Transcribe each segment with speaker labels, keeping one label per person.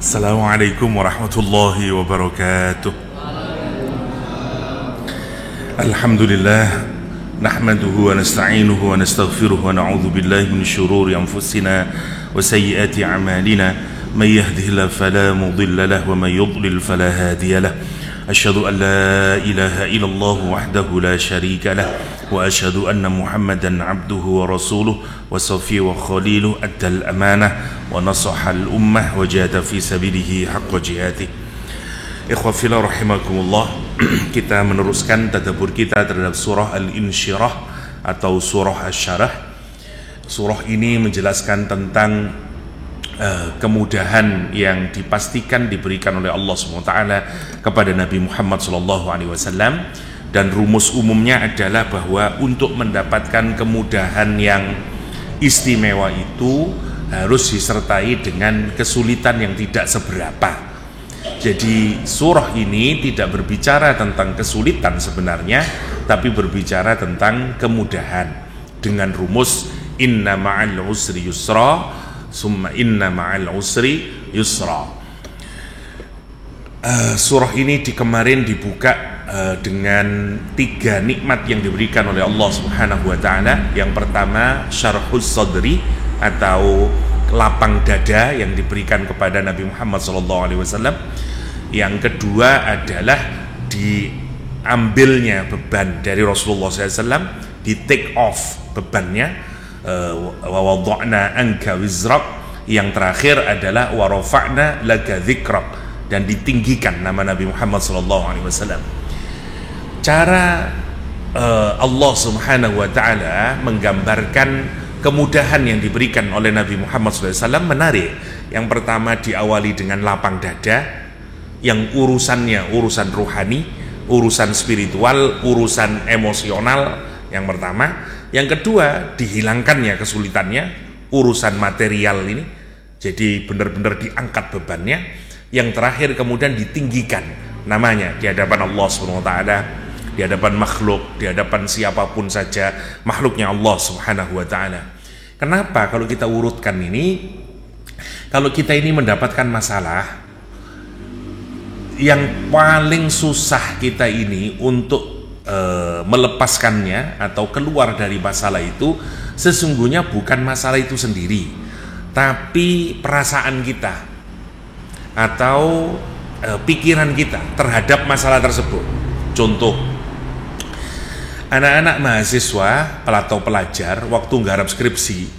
Speaker 1: Assalamualaikum warahmatullahi wabarakatuh. Alhamdulillah, nahmaduhu wa nasta'inuhu wa nastaghfiruhu wa na'udzu billahi min syururi anfusina wa sayyiati a'malina. May yahdihillahu fala mudilla lahu wa may yudlil fala hadiya lahu. Asyhadu an la ilaha illallah wahdahu la syarika lah wa asyhadu anna Muhammadan abduhu wa rasuluh wa safiyuhu wa khaliluhu addal amanah wa nasahal ummah wa jahada fi sabilihi haqqa jihadih. Ikhwa fillah rahimakumullah, kita meneruskan tadabbur kita terhadap surah Al-Insyirah atau surah Asy-Syarah. Surah ini menjelaskan tentang kemudahan yang dipastikan diberikan oleh Allah SWT kepada Nabi Muhammad SAW, dan rumus umumnya adalah bahwa untuk mendapatkan kemudahan yang istimewa itu harus disertai dengan kesulitan yang tidak seberapa. Jadi surah ini tidak berbicara tentang kesulitan sebenarnya, tapi berbicara tentang kemudahan dengan rumus inna ma'al usri yusra summa inna ma'al usri yusra. Surah ini kemarin dibuka dengan 3 nikmat yang diberikan oleh Allah Subhanahu wa taala. Yang pertama syarhus sadri atau lapang dada yang diberikan kepada Nabi Muhammad SAW. Yang kedua adalah diambilnya beban dari Rasulullah SAW, di take off bebannya. Wa wada'na anka wizrak. Yang terakhir adalah wa rafa'na laka dzikrak, dan ditinggikan nama Nabi Muhammad SAW. Cara Allah Subhanahu wa taala menggambarkan kemudahan yang diberikan oleh Nabi Muhammad SAW menarik. Yang pertama diawali dengan lapang dada, yang urusannya urusan ruhani, urusan spiritual, urusan emosional. Yang pertama. Yang kedua, dihilangkannya kesulitannya, urusan material ini, jadi benar-benar diangkat bebannya. Yang terakhir kemudian ditinggikan namanya di hadapan Allah SWT, di hadapan makhluk, di hadapan siapapun saja makhluknya Allah Subhanahu wa taala. Kenapa kalau kita urutkan ini? Kalau kita ini mendapatkan masalah, yang paling susah kita ini untuk melepaskannya atau keluar dari masalah itu sesungguhnya bukan masalah itu sendiri, tapi perasaan kita atau pikiran kita terhadap masalah tersebut. Contoh, anak-anak mahasiswa atau pelajar waktu nggarap skripsi,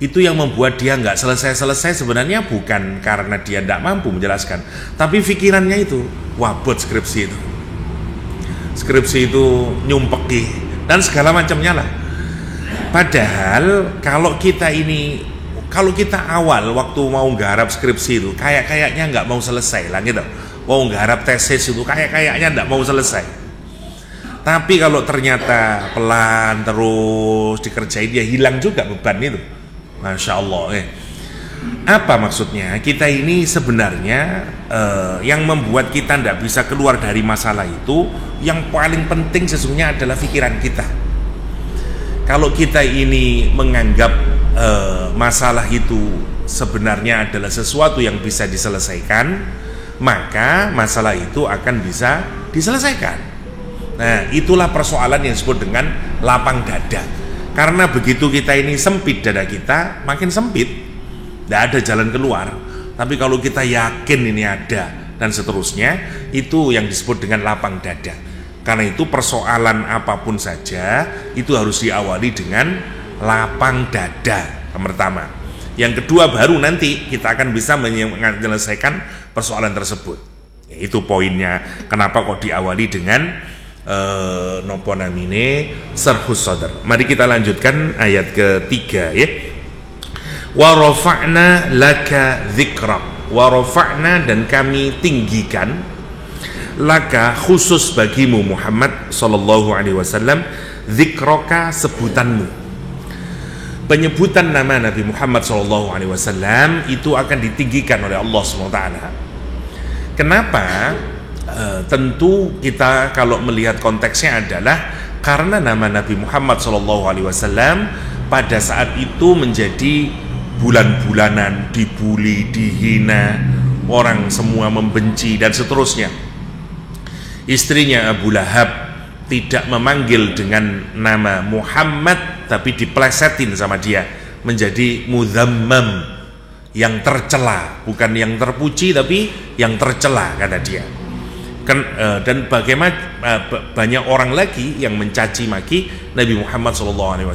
Speaker 1: itu yang membuat dia nggak selesai-selesai sebenarnya bukan karena dia tidak mampu menjelaskan, tapi pikirannya itu wabot skripsi itu nyumpeki dan segala macamnya lah. Padahal kalau kita awal waktu mau nggarap skripsi itu kayaknya nggak mau selesai lah gitu, mau nggarap tesis itu kayaknya nggak mau selesai. Tapi kalau ternyata pelan terus dikerjain, dia hilang juga beban itu. Masya Allah. Apa maksudnya? Kita ini sebenarnya yang membuat kita tidak bisa keluar dari masalah itu, yang paling penting sesungguhnya adalah pikiran kita. Kalau kita ini menganggap masalah itu sebenarnya adalah sesuatu yang bisa diselesaikan, maka masalah itu akan bisa diselesaikan. Nah, itulah persoalan yang disebut dengan lapang dada. Karena begitu kita ini sempit dada kita, makin sempit, tidak ada jalan keluar. Tapi kalau kita yakin ini ada dan seterusnya, itu yang disebut dengan lapang dada. Karena itu persoalan apapun saja itu harus diawali dengan lapang dada, yang pertama. Yang kedua baru nanti kita akan bisa menyelesaikan persoalan tersebut. Itu poinnya. Kenapa kok diawali dengan nopo namine sarhus sadr. Mari kita lanjutkan ayat ketiga ya. Wa rafa'na laka dzikrak. Wa rafa'na, dan kami tinggikan, laka khusus bagimu Muhammad sallallahu alaihi wasallam, dzikraka sebutanmu. Penyebutan nama Nabi Muhammad sallallahu alaihi wasallam itu akan ditinggikan oleh Allah SWT. Kenapa? Tentu kita kalau melihat konteksnya adalah karena nama Nabi Muhammad SAW pada saat itu menjadi bulan-bulanan, dibully, dihina orang semua membenci dan seterusnya. Istrinya Abu Lahab tidak memanggil dengan nama Muhammad, tapi diplesetin sama dia menjadi mudzammam, yang tercela, bukan yang terpuji tapi yang tercela kata dia. Dan bagaimana banyak orang lagi yang mencaci maki Nabi Muhammad SAW.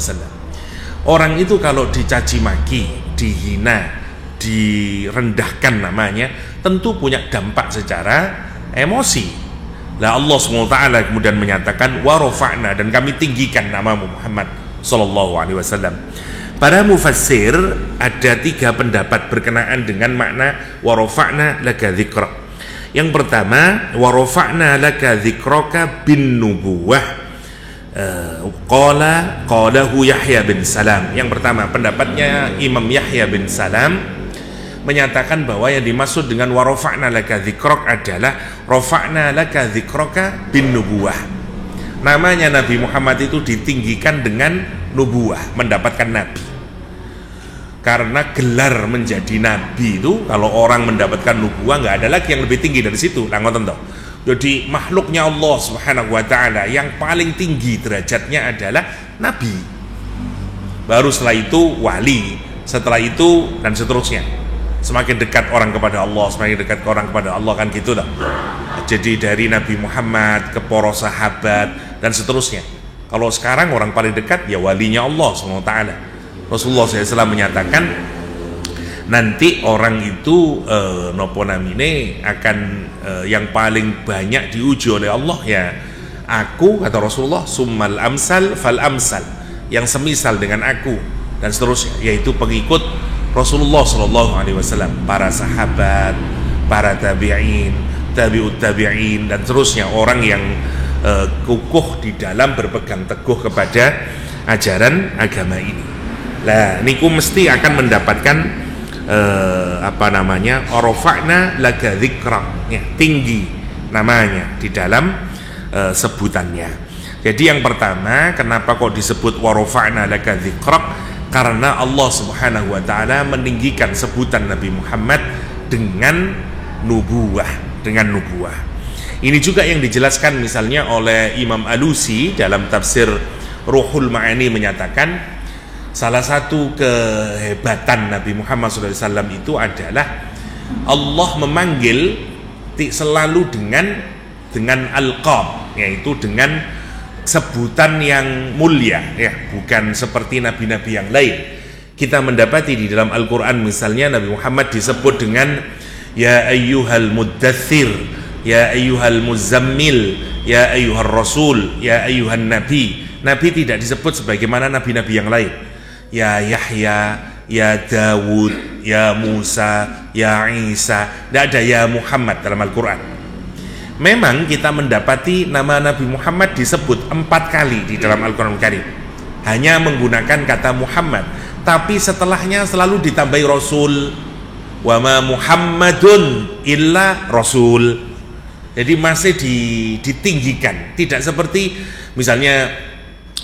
Speaker 1: Orang itu kalau dicaci maki, dihina, direndahkan namanya, tentu punya dampak secara emosi. Lah Allah SWT kemudian menyatakan wa rafa'na, dan kami tinggikan namamu Muhammad SAW. Para mufassir ada 3 pendapat berkenaan dengan makna wa rafa'na laka dzikra. Yang pertama, wa rafa'na laka dzikraka bin nubuwah, qalahu Yahya bin Salam. Yang pertama pendapatnya Imam Yahya bin Salam menyatakan bahwa yang dimaksud dengan wa rafa'na laka dzikrak adalah rafa'na laka dzikraka bin nubuwah. Namanya Nabi Muhammad itu ditinggikan dengan nubuwah, mendapatkan nabi. Karena gelar menjadi nabi itu, kalau orang mendapatkan nubuwah, nggak ada lagi yang lebih tinggi dari situ. Jadi makhluknya Allah Subhanahu wa taala yang paling tinggi derajatnya adalah nabi. Baru setelah itu wali, setelah itu dan seterusnya. Semakin dekat orang kepada Allah, semakin dekat orang kepada Allah, kan gitu lah. Jadi dari Nabi Muhammad ke para sahabat dan seterusnya. Kalau sekarang orang paling dekat ya walinya Allah SWT. Rasulullah SAW menyatakan nanti orang itu nopo namine akan yang paling banyak diuji oleh Allah ya aku, kata Rasulullah, summal amsal fal amsal, yang semisal dengan aku dan seterusnya, yaitu pengikut Rasulullah SAW, para sahabat, para tabi'in, tabi'ut tabi'in dan seterusnya, orang yang kukuh di dalam berpegang teguh kepada ajaran agama ini. Lah niku mesti akan mendapatkan rafa'na laka dzikra, ya, tinggi namanya di dalam sebutannya. Jadi yang pertama, kenapa kok disebut wa rafa'na laka dzikra? Karena Allah Subhanahu wa taala meninggikan sebutan Nabi Muhammad dengan nubuwah, Ini juga yang dijelaskan misalnya oleh Imam Alusi dalam tafsir Ruhul Ma'ani, menyatakan salah satu kehebatan Nabi Muhammad SAW itu adalah Allah memanggil selalu dengan alqab, yaitu dengan sebutan yang mulia, ya, bukan seperti nabi-nabi yang lain. Kita mendapati di dalam Al-Quran misalnya Nabi Muhammad disebut dengan ya ayyuhal muddathir, ya ayyuhal muzammil, ya ayyuhal rasul, ya ayyuhan nabi. Nabi tidak disebut sebagaimana nabi-nabi yang lain, ya Yahya, ya Dawud, ya Musa, ya Isa. Tidak ada ya Muhammad dalam Al-Quran. Memang kita mendapati nama Nabi Muhammad disebut 4 kali di dalam Al-Quran Karim, hanya menggunakan kata Muhammad, tapi setelahnya selalu ditambahi Rasul. Wa ma Muhammadun illa Rasul. Jadi masih ditinggikan, tidak seperti misalnya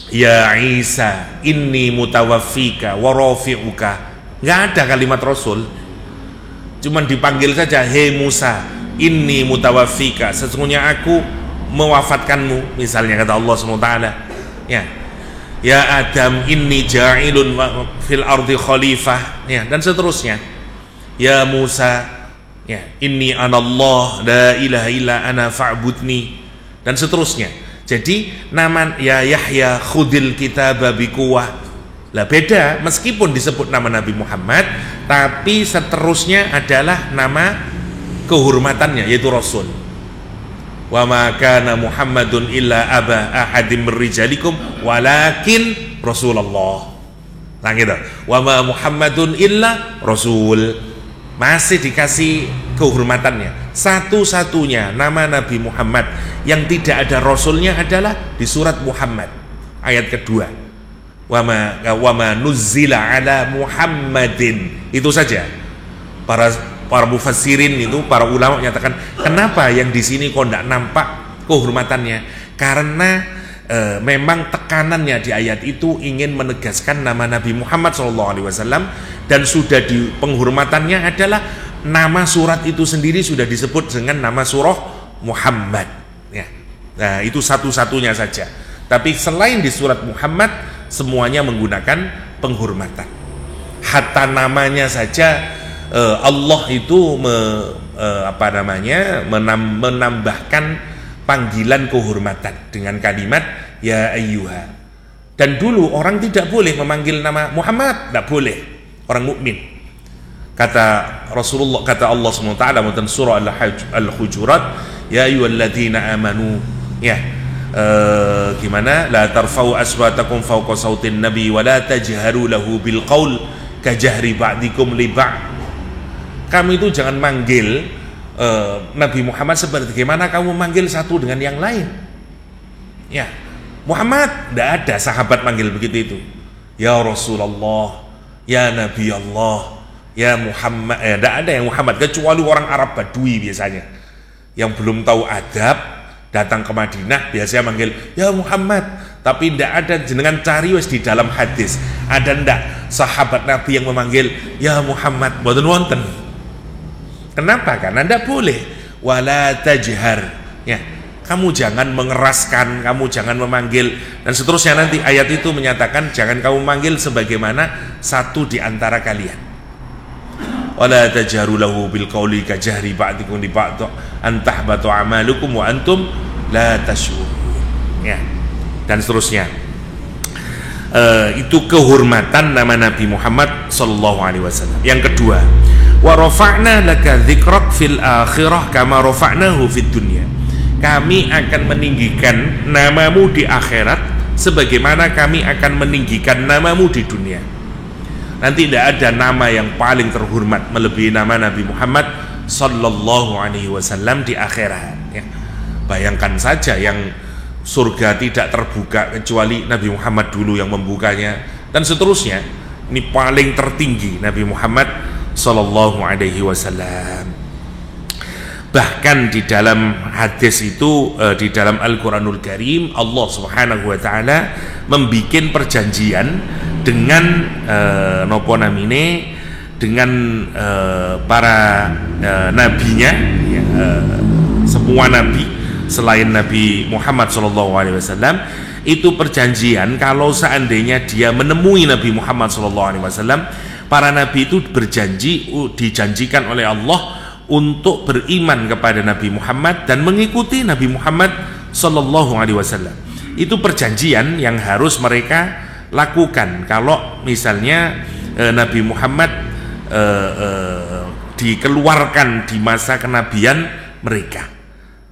Speaker 1: ya Isa inni mutawaffika wa rafi'uka, nggak ada kalimat Rasul, cuman dipanggil saja hei Musa inni mutawaffika, sesungguhnya aku mewafatkanmu, misalnya kata Allah SWT. Ya Adam inni ja'ilun fil ardi khalifah, ya, dan seterusnya. Ya Musa, ya inni anallah la ilaha illa ana fa'budni, dan seterusnya. Jadi nama ya Yahya khudil kitaba biquwah, lah beda, meskipun disebut nama Nabi Muhammad, tapi seterusnya adalah nama kehormatannya, yaitu Rasul. Wa ma kana Muhammadun illa aba ahadim rijalikum walakin Rasulullah. Nah gitu. Wa ma Muhammadun illa Rasul. Masih dikasih kehormatannya. Satu-satunya nama Nabi Muhammad yang tidak ada Rasulnya adalah di surat Muhammad ayat kedua. Wa ma nuzzila ala Muhammadin. Itu saja. Para mufassirin itu, para ulama menyatakan, kenapa yang di sini kok tidak nampak kehormatannya? Karena memang tekanannya di ayat itu ingin menegaskan nama Nabi Muhammad SAW, dan sudah di penghormatannya adalah nama surat itu sendiri sudah disebut dengan nama surah Muhammad ya. Nah, itu satu-satunya saja. Tapi selain di surat Muhammad semuanya menggunakan penghormatan. Hatta namanya saja Allah itu menambahkan panggilan kehormatan dengan kalimat ya ayyuha. Dan dulu orang tidak boleh memanggil nama Muhammad, tidak boleh orang mukmin. Kata Rasulullah, kata Allah SWT dalam surah Al-Hujurat, ya ayyuhalladzina amanu ya gimana, la tarfa'u aswatakum fawqa sautin nabi wa la tajharu lahu bil qaul kajahri ba'dikum li ba'd. Kamu itu jangan manggil Nabi Muhammad seperti bagaimana kamu manggil satu dengan yang lain ya. Muhammad, tidak ada sahabat manggil begitu itu. Ya Rasulullah, ya Nabi Allah, ya Muhammad, tidak ada yang Muhammad kecuali orang Arab Badui biasanya yang belum tahu adab, datang ke Madinah biasanya manggil ya Muhammad. Tapi tidak ada, jenengan cari wis di dalam hadis ada ndak sahabat Nabi yang memanggil ya Muhammad, mboten wonten. Kenapa? Karena ndak boleh. Wala tajhar ya, kamu jangan mengeraskan, kamu jangan memanggil, dan seterusnya. Nanti ayat itu menyatakan jangan kamu manggil sebagaimana satu di antara kalian. Wala tajharu lahu bil qauli kajahri ba'dikum li ba'd an tahbatu a'malukum wa antum la tash'urun ya, dan seterusnya. Itu kehormatan nama Nabi Muhammad sallallahu alaihi wasallam. Yang kedua, wa rafa'na laka dzikrak fil akhirah kama rafa'nahu fid dunya. Kami akan meninggikan namamu di akhirat sebagaimana kami akan meninggikan namamu di dunia. Nanti tidak ada nama yang paling terhormat melebihi nama Nabi Muhammad sallallahu alaihi wasallam di akhirat ya. Bayangkan saja yang surga tidak terbuka kecuali Nabi Muhammad dulu yang membukanya, dan seterusnya. Ini paling tertinggi Nabi Muhammad sallallahu alaihi wasallam. Bahkan di dalam hadis itu, di dalam Al-Quranul Karim, Allah Subhanahu wa Ta'ala membikin perjanjian dengan dengan para nabinya ya, semua nabi selain Nabi Muhammad SAW. Itu perjanjian kalau seandainya dia menemui Nabi Muhammad SAW, para nabi itu dijanjikan oleh Allah untuk beriman kepada Nabi Muhammad dan mengikuti Nabi Muhammad SAW. Itu perjanjian yang harus mereka lakukan. Kalau misalnya Nabi Muhammad dikeluarkan di masa kenabian mereka.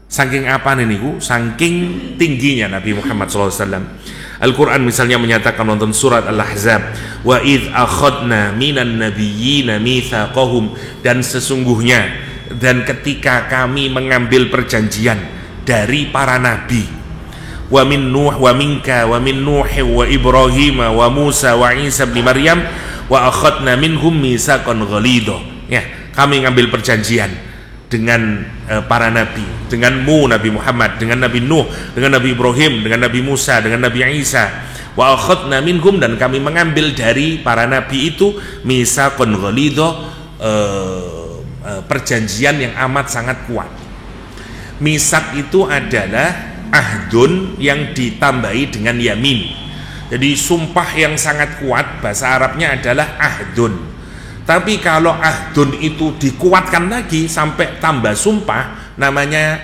Speaker 1: Saking apa nih niku? Saking tingginya Nabi Muhammad SAW. Al-Quran misalnya menyatakan nonton surat Al-Ahzab, wa idh akhadna minan nabiyyina mitsaqahum, dan sesungguhnya dan ketika kami mengambil perjanjian dari para nabi, wa min Nuh wa minka wa min Nuh wa Ibrahim wa Musa wa Isa bin Maryam wa akhadna minhum mitsaqan ghalidha ya, kami ngambil perjanjian dengan para nabi, denganmu Nabi Muhammad, dengan Nabi Nuh, dengan Nabi Ibrahim, dengan Nabi Musa, dengan Nabi Isa. Wa akhadna minhum, dan kami mengambil dari para nabi itu mitsaqan ghalidha, perjanjian yang amat sangat kuat. Misak itu adalah ahdun yang ditambahi dengan yamin. Jadi sumpah yang sangat kuat, bahasa Arabnya adalah ahdun. Tapi kalau ahdun itu dikuatkan lagi sampai tambah sumpah, namanya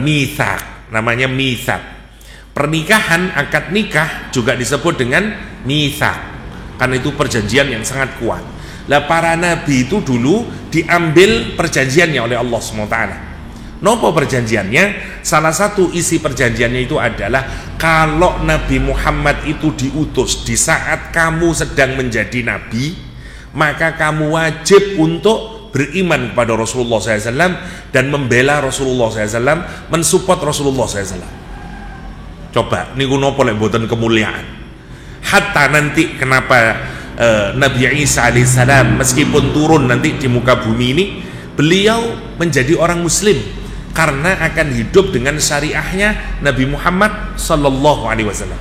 Speaker 1: mitsak, namanya mitsak. Pernikahan, akad nikah juga disebut dengan mitsak, karena itu perjanjian yang sangat kuat. Lah para nabi itu dulu diambil perjanjiannya oleh Allah SWT. Nopo perjanjiannya? Salah satu isi perjanjiannya itu adalah kalau Nabi Muhammad itu diutus di saat kamu sedang menjadi nabi, maka kamu wajib untuk beriman kepada Rasulullah SAW dan membela Rasulullah SAW, mensupport Rasulullah SAW. Coba niku nopo lek mboten kemuliaan. Hatta nanti kenapa Nabi Isa alaihissalam meskipun turun nanti di muka bumi ini, beliau menjadi orang muslim karena akan hidup dengan syariahnya Nabi Muhammad sallallahu alaihi wasallam.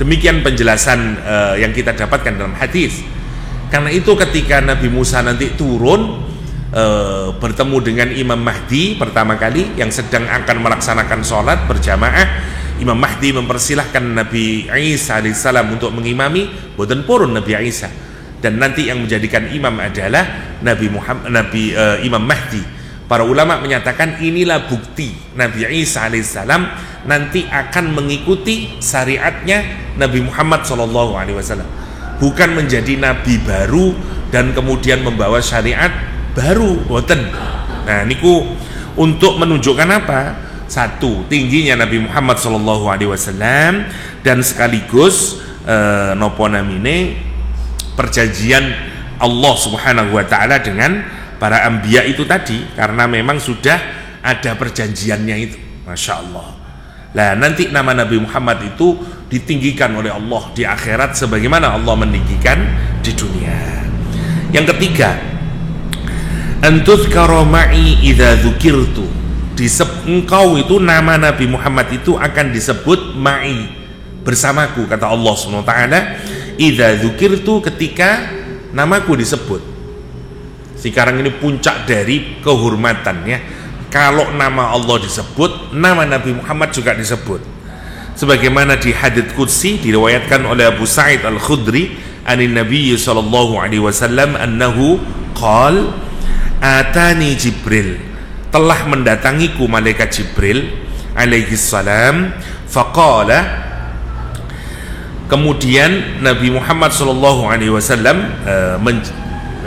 Speaker 1: Demikian penjelasan yang kita dapatkan dalam hadis. Karena itu ketika Nabi Musa nanti turun, bertemu dengan Imam Mahdi pertama kali yang sedang akan melaksanakan sholat berjamaah. Imam Mahdi mempersilahkan Nabi Isa alaihissalam untuk mengimami, boten purun Nabi Isa, dan nanti yang menjadikan imam adalah Imam Mahdi. Para ulama menyatakan inilah bukti Nabi Isa alaihissalam nanti akan mengikuti syariatnya Nabi Muhammad SAW, bukan menjadi nabi baru dan kemudian membawa syariat baru, boten. Nah niku untuk menunjukkan apa? Satu, tingginya Nabi Muhammad SAW, dan sekaligus nopo namine perjanjian Allah Subhanahu wa taala dengan para anbiya itu tadi, karena memang sudah ada perjanjiannya itu. Masya Allah. Nah nanti nama Nabi Muhammad itu ditinggikan oleh Allah di akhirat sebagaimana Allah meninggikan di dunia. Yang ketiga, antuzkara ma'i idza dzukirtu, engkau itu nama Nabi Muhammad itu akan disebut ma'i, bersamaku, kata Allah SWT. Idza dzukirtu, ketika namaku disebut. Sekarang ini puncak dari kehormatan ya, kalau nama Allah disebut, nama Nabi Muhammad juga disebut. Sebagaimana di hadits qudsi diriwayatkan oleh Abu Sa'id Al-Khudri anin Nabi sallallahu alaihi wasallam annahu qala atani Jibril, telah mendatangiku malaikat Jibril alaihi salam, faqala, kemudian Nabi Muhammad sallallahu alaihi wasallam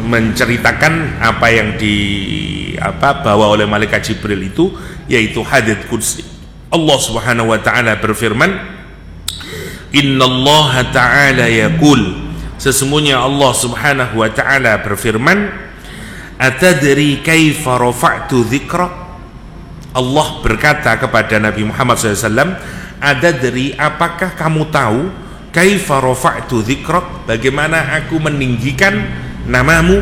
Speaker 1: menceritakan apa yang bawa oleh malaikat Jibril itu, yaitu hadits qudsi. Allah Subhanahu wa taala berfirman, innallaha ta'ala yaqul, sesungguhnya Allah Subhanahu wa taala berfirman, atadri kaifa rafa'tu dzikra, Allah berkata kepada Nabi Muhammad SAW, atadri, apakah kamu tahu, kaifa rafa'tu dzikra, bagaimana aku meninggikan namamu?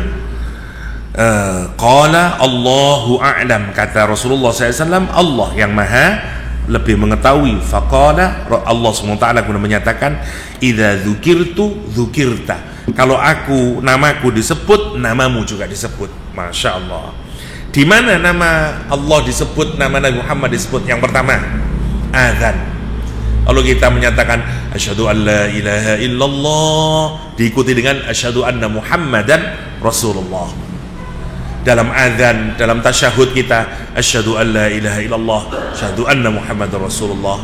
Speaker 1: Qala Allahu a'lam, kata Rasulullah SAW, Allah yang maha lebih mengetahui. Faqala, Allah SWT kemudian menyatakan, idza dzukirtu dzukirta, kalau namaku disebut, namamu juga disebut. Masya Allah. Di mana nama Allah disebut, nama Nabi Muhammad disebut? Yang pertama, azan. Kalau kita menyatakan asyhadu an la ilaha illallah, diikuti dengan asyhadu anna Muhammadan Rasulullah. Dalam azan, dalam tasyahud kita asyhadu an la ilaha illallah, asyhadu anna Muhammadan Rasulullah.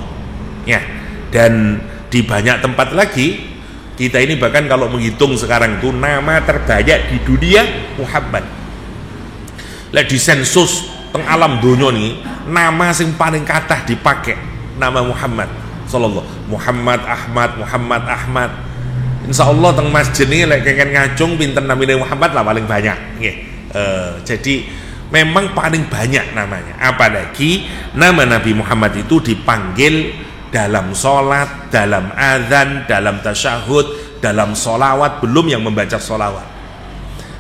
Speaker 1: Ya. Dan di banyak tempat lagi, kita ini bahkan kalau menghitung sekarang itu nama terbanyak di dunia Muhammad. Lah di sensus teng alam donya nih, nama sing paling kathah dipakai nama Muhammad sallallahu, Muhammad Ahmad. Insyaallah teng masjid ini lek kengken ngacung pinten namine Muhammad lah paling banyak nggih. Jadi memang paling banyak namanya. Apalagi nama Nabi Muhammad itu dipanggil dalam sholat, dalam azan, dalam tasyahud, dalam sholawat, belum yang membaca sholawat.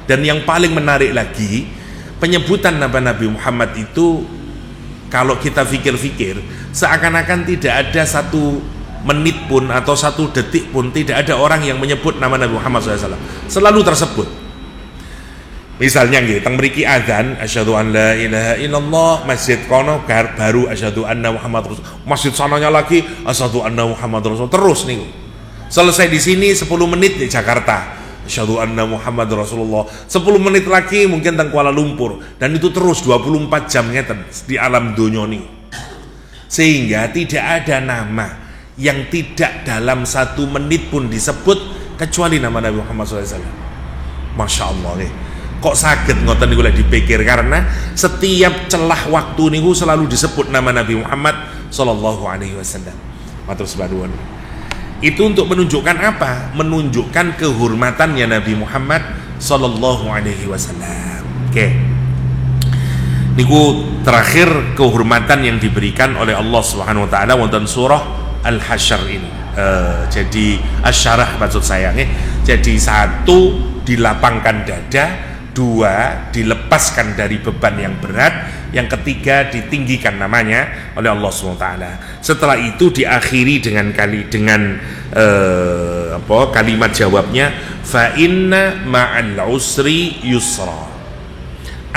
Speaker 1: Dan yang paling menarik lagi, penyebutan nama Nabi Muhammad itu kalau kita pikir-pikir, seakan-akan tidak ada satu menit pun atau satu detik pun tidak ada orang yang menyebut nama Nabi Muhammad SAW. Selalu tersebut. Misalnya nggih, teng mriki azan asyhadu an la ilaha illallah, masjid kono baru asyhadu anna Muhammad Rasul. Masjid sananya lagi asyhadu anna Muhammad Rasul. Terus niku. Selesai di sini 10 menit di Jakarta. Asyhadu anna Muhammad Rasulullah. 10 menit lagi mungkin teng Kuala Lumpur, dan itu terus 24 jam ngeten di alam donya niku. Sehingga tidak ada nama yang tidak dalam 1 menit pun disebut kecuali nama Nabi Muhammad SAW. Masya Allah nih. Kok sakit ngoten niku lek dipikir, karena setiap celah waktu niku selalu disebut nama Nabi Muhammad sallallahu alaihi wasallam. Matur sebaduan. Itu untuk menunjukkan apa? Menunjukkan kehormatannya Nabi Muhammad sallallahu alaihi wasallam. Oke. Niku terakhir kehormatan yang diberikan oleh Allah Subhanahu wa taala wonten surah Al-Hasyr ini. Jadi asyarah maksud saya nih. Jadi 1, dilapangkan dada, 2, dilepaskan dari beban yang berat, yang ketiga ditinggikan namanya oleh Allah SWT. Setelah itu diakhiri dengan kalimat jawabnya, fa inna ma'al usri yusra,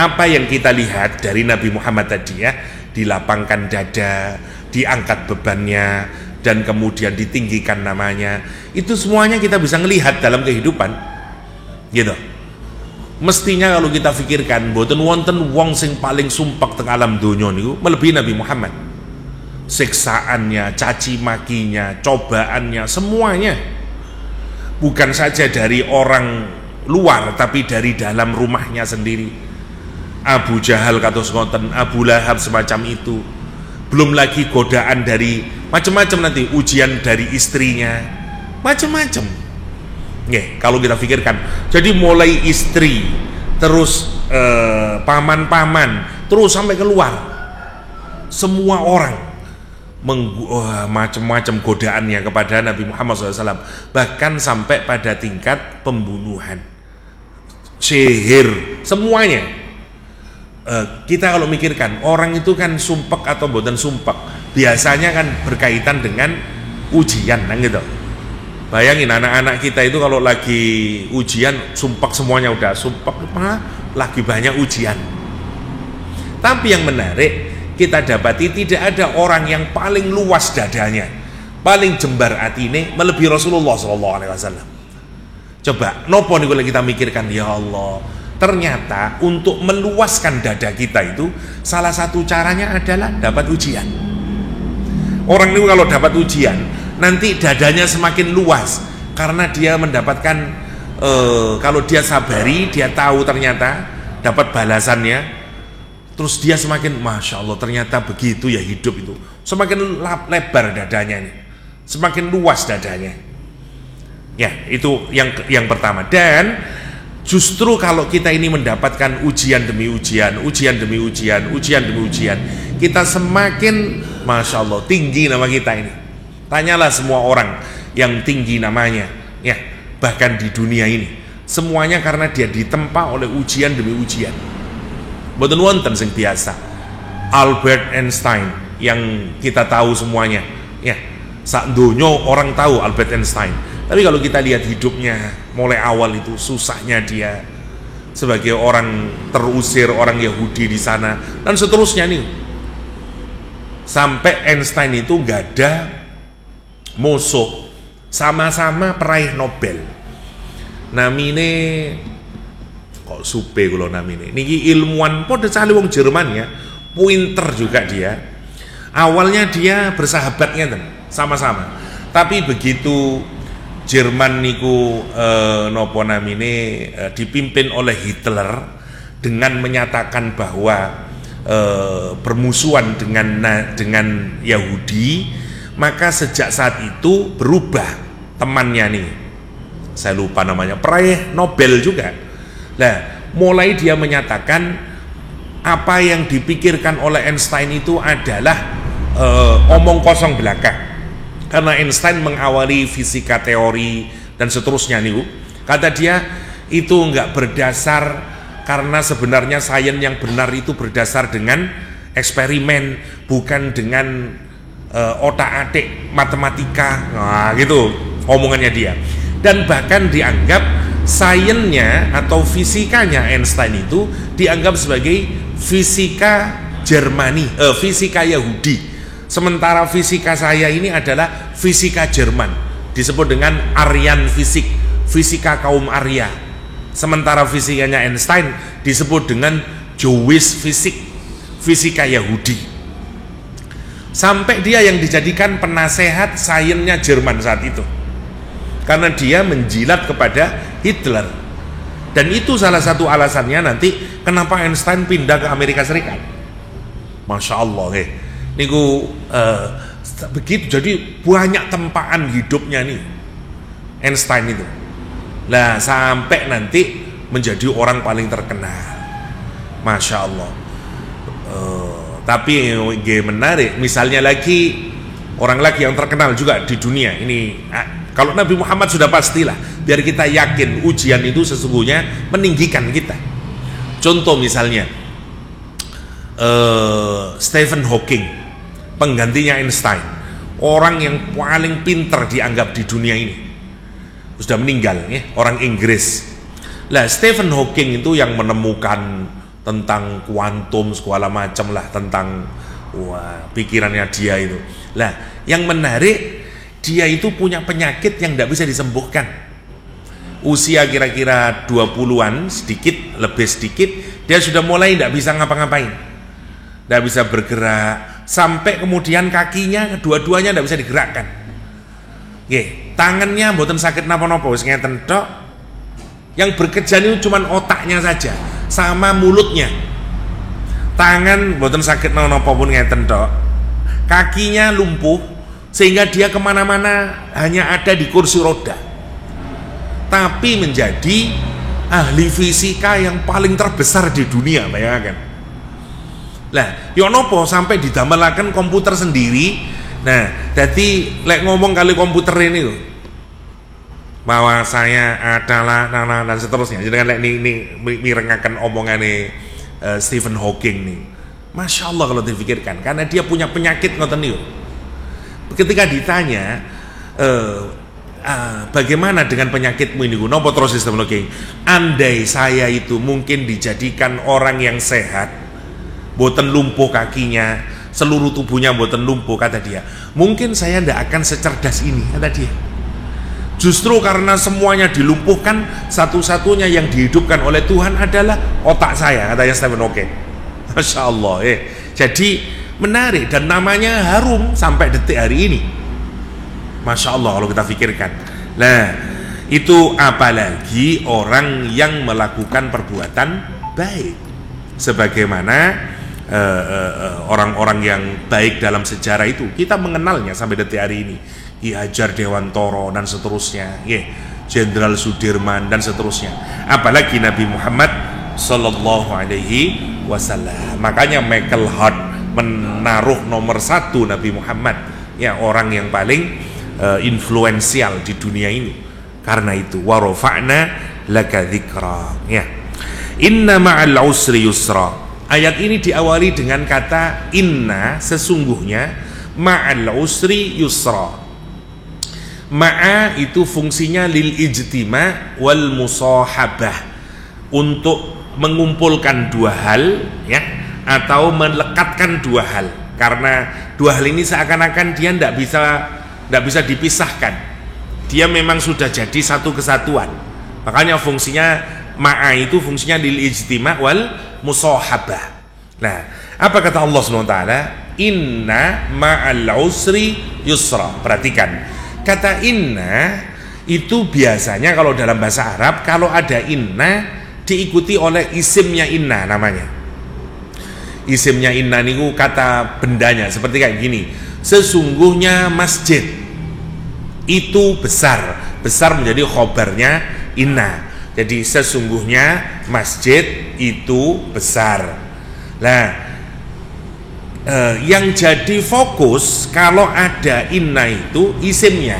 Speaker 1: apa yang kita lihat dari Nabi Muhammad tadi ya, dilapangkan dada, diangkat bebannya, dan kemudian ditinggikan namanya, itu semuanya kita bisa melihat dalam kehidupan gitu. Mestinya kalau kita pikirkan, boten wonten wong sing paling sumpek teng alam donya niku melebihi Nabi Muhammad. Siksaannya, caci makinya, cobaannya, semuanya bukan saja dari orang luar tapi dari dalam rumahnya sendiri. Abu Jahal kados ngoten, Abu Lahab semacam itu. Belum lagi godaan dari macam-macam, nanti ujian dari istrinya, macam-macam. Kalau kita pikirkan, jadi mulai istri, terus paman-paman, terus sampai keluar, semua orang macam-macam godaannya kepada Nabi Muhammad SAW, bahkan sampai pada tingkat pembunuhan, sihir, semuanya. Kita kalau mikirkan, orang itu kan sumpek atau boten sumpek, biasanya kan berkaitan dengan ujian, kan gitu. Bayangin anak-anak kita itu kalau lagi ujian sumpek semuanya, udah sumpek, lagi banyak ujian. Tapi yang menarik, kita dapati tidak ada orang yang paling luas dadanya, paling jembar atine melebihi Rasulullah SAW. Coba, nopo nih kalau kita mikirkan, ya Allah, ternyata untuk meluaskan dada kita itu salah satu caranya adalah dapat ujian. Orang itu kalau dapat ujian, nanti dadanya semakin luas karena dia mendapatkan kalau dia sabari, dia tahu ternyata dapat balasannya, terus dia semakin, Masya Allah, ternyata begitu ya hidup itu, semakin lebar dadanya ini, semakin luas dadanya. Ya, itu yang pertama. Dan justru kalau kita ini mendapatkan ujian demi ujian, ujian demi ujian, ujian demi ujian, kita semakin, Masya Allah, tinggi nama kita ini. Tanyalah semua orang yang tinggi namanya, ya, bahkan di dunia ini, semuanya karena dia ditempa oleh ujian demi ujian. Boten wonten sing biasa. Albert Einstein yang kita tahu semuanya, ya, sak donya orang tahu Albert Einstein. Tapi kalau kita lihat hidupnya mulai awal itu susahnya dia sebagai orang terusir, orang Yahudi di sana, dan seterusnya nih, sampai Einstein itu nggak ada musuh, sama-sama peraih Nobel. Namine kok supe kalau namine niki ilmuwan podo cali wong Jerman ya, pinter juga dia. Awalnya dia bersahabatnya sama-sama, tapi begitu Jerman niku nopo namine dipimpin oleh Hitler dengan menyatakan bahwa bermusuhan dengan Yahudi, maka sejak saat itu berubah temannya nih, saya lupa namanya, peraih Nobel juga. Nah, mulai dia menyatakan apa yang dipikirkan oleh Einstein itu adalah omong kosong belaka. Karena Einstein mengawali fisika teori dan seterusnya nih, kata dia itu enggak berdasar, karena sebenarnya sains yang benar itu berdasar dengan eksperimen, bukan dengan otak-atik matematika. Nah, gitu omongannya dia. Dan bahkan dianggap sainsnya atau fisikanya Einstein itu dianggap sebagai fisika Jermani, fisika Yahudi. Sementara fisika saya ini adalah fisika Jerman, disebut dengan Aryan fisik, fisika kaum Arya. Sementara fisikanya Einstein disebut dengan Jewish fisik, fisika Yahudi. Sampai dia yang dijadikan penasehat sainsnya Jerman saat itu, karena dia menjilat kepada Hitler. Dan itu salah satu alasannya nanti kenapa Einstein pindah ke Amerika Serikat. Masya Allah, niku begitu. Jadi banyak tempaan hidupnya nih Einstein itu. Lah sampai nanti menjadi orang paling terkenal, Masya Allah. Tapi yang menarik, misalnya lagi orang lagi yang terkenal juga di dunia ini. Kalau Nabi Muhammad sudah pastilah, biar kita yakin ujian itu sesungguhnya meninggikan kita. Contoh misalnya Stephen Hawking, penggantinya Einstein, orang yang paling pintar dianggap di dunia ini, sudah meninggal ya, orang Inggris. Lah Stephen Hawking itu yang menemukan tentang kuantum segala macam lah, tentang pikirannya dia itu. Lah, yang menarik dia itu punya penyakit yang tidak bisa disembuhkan. Usia kira-kira 20-an, lebih sedikit, dia sudah mulai tidak bisa ngapa-ngapain, tidak bisa bergerak, sampai kemudian kakinya kedua-duanya tidak bisa digerakkan. Tangannya mboten sakit napa-napa, wis ngeten tok. Yang bekerja itu cuma otaknya saja sama mulutnya. Tangan mboten sakit napa-napa pun ngeten tok. Kakinya lumpuh sehingga dia kemana-mana hanya ada di kursi roda, tapi menjadi ahli fisika yang paling terbesar di dunia, bayangkan. Lah, yo nopo sampai didamelaken komputer sendiri. Nah, jadi lek ngomong kali komputer ini loh, bahwa saya adalah dan seterusnya. Jadi kan lek ini mirengaken omongane Stephen Hawking nih. Masya Allah kalau dipikirkan, karena dia punya penyakit ngoten niku. Ketika ditanya bagaimana dengan penyakitmu ini, nopo terus Stephen Hawking, andai saya itu mungkin dijadikan orang yang sehat, boten lumpuh kakinya, seluruh tubuhnya boten lumpuh, kata dia, mungkin saya tidak akan secerdas ini, kata dia. Justru karena semuanya dilumpuhkan, satu-satunya yang dihidupkan oleh Tuhan adalah otak saya, katanya Stephen Hawking. Masya Allah. Jadi menarik dan namanya harum sampai detik hari ini. Masya Allah kalau kita pikirkan. Nah, itu apalagi orang yang melakukan perbuatan baik, sebagaimana orang-orang yang baik dalam sejarah itu kita mengenalnya sampai detik hari ini. Ki Hajar Dewantoro dan seterusnya, Jenderal Sudirman dan seterusnya. Apalagi Nabi Muhammad Sallallahu Alaihi Wasallam. Makanya Michael Hart menaruh nomor 1 Nabi Muhammad, orang yang paling influensial di dunia ini. Karena itu warofa'na laka dzikra. Inna ma'al usri yusra. Ayat ini diawali dengan kata inna, sesungguhnya, ma'al usri yusra. Ma'a itu fungsinya lil ijtima wal musahabah, untuk mengumpulkan dua hal, atau melekatkan dua hal. Karena dua hal ini seakan-akan dia tidak bisa dipisahkan. Dia memang sudah jadi satu kesatuan. Makanya fungsinya ma'a itu fungsinya lil ijtima wal musahabah. Nah, apa kata Allah SWT? Inna ma'al usri yusra. Perhatikan, kata inna itu biasanya kalau dalam bahasa Arab, kalau ada inna diikuti oleh isimnya inna namanya. Isimnya inna niku kata bendanya seperti kayak gini. Sesungguhnya masjid itu besar. Besar menjadi khobarnya inna. Jadi sesungguhnya masjid itu besar. Nah, yang jadi fokus kalau ada inna itu isimnya.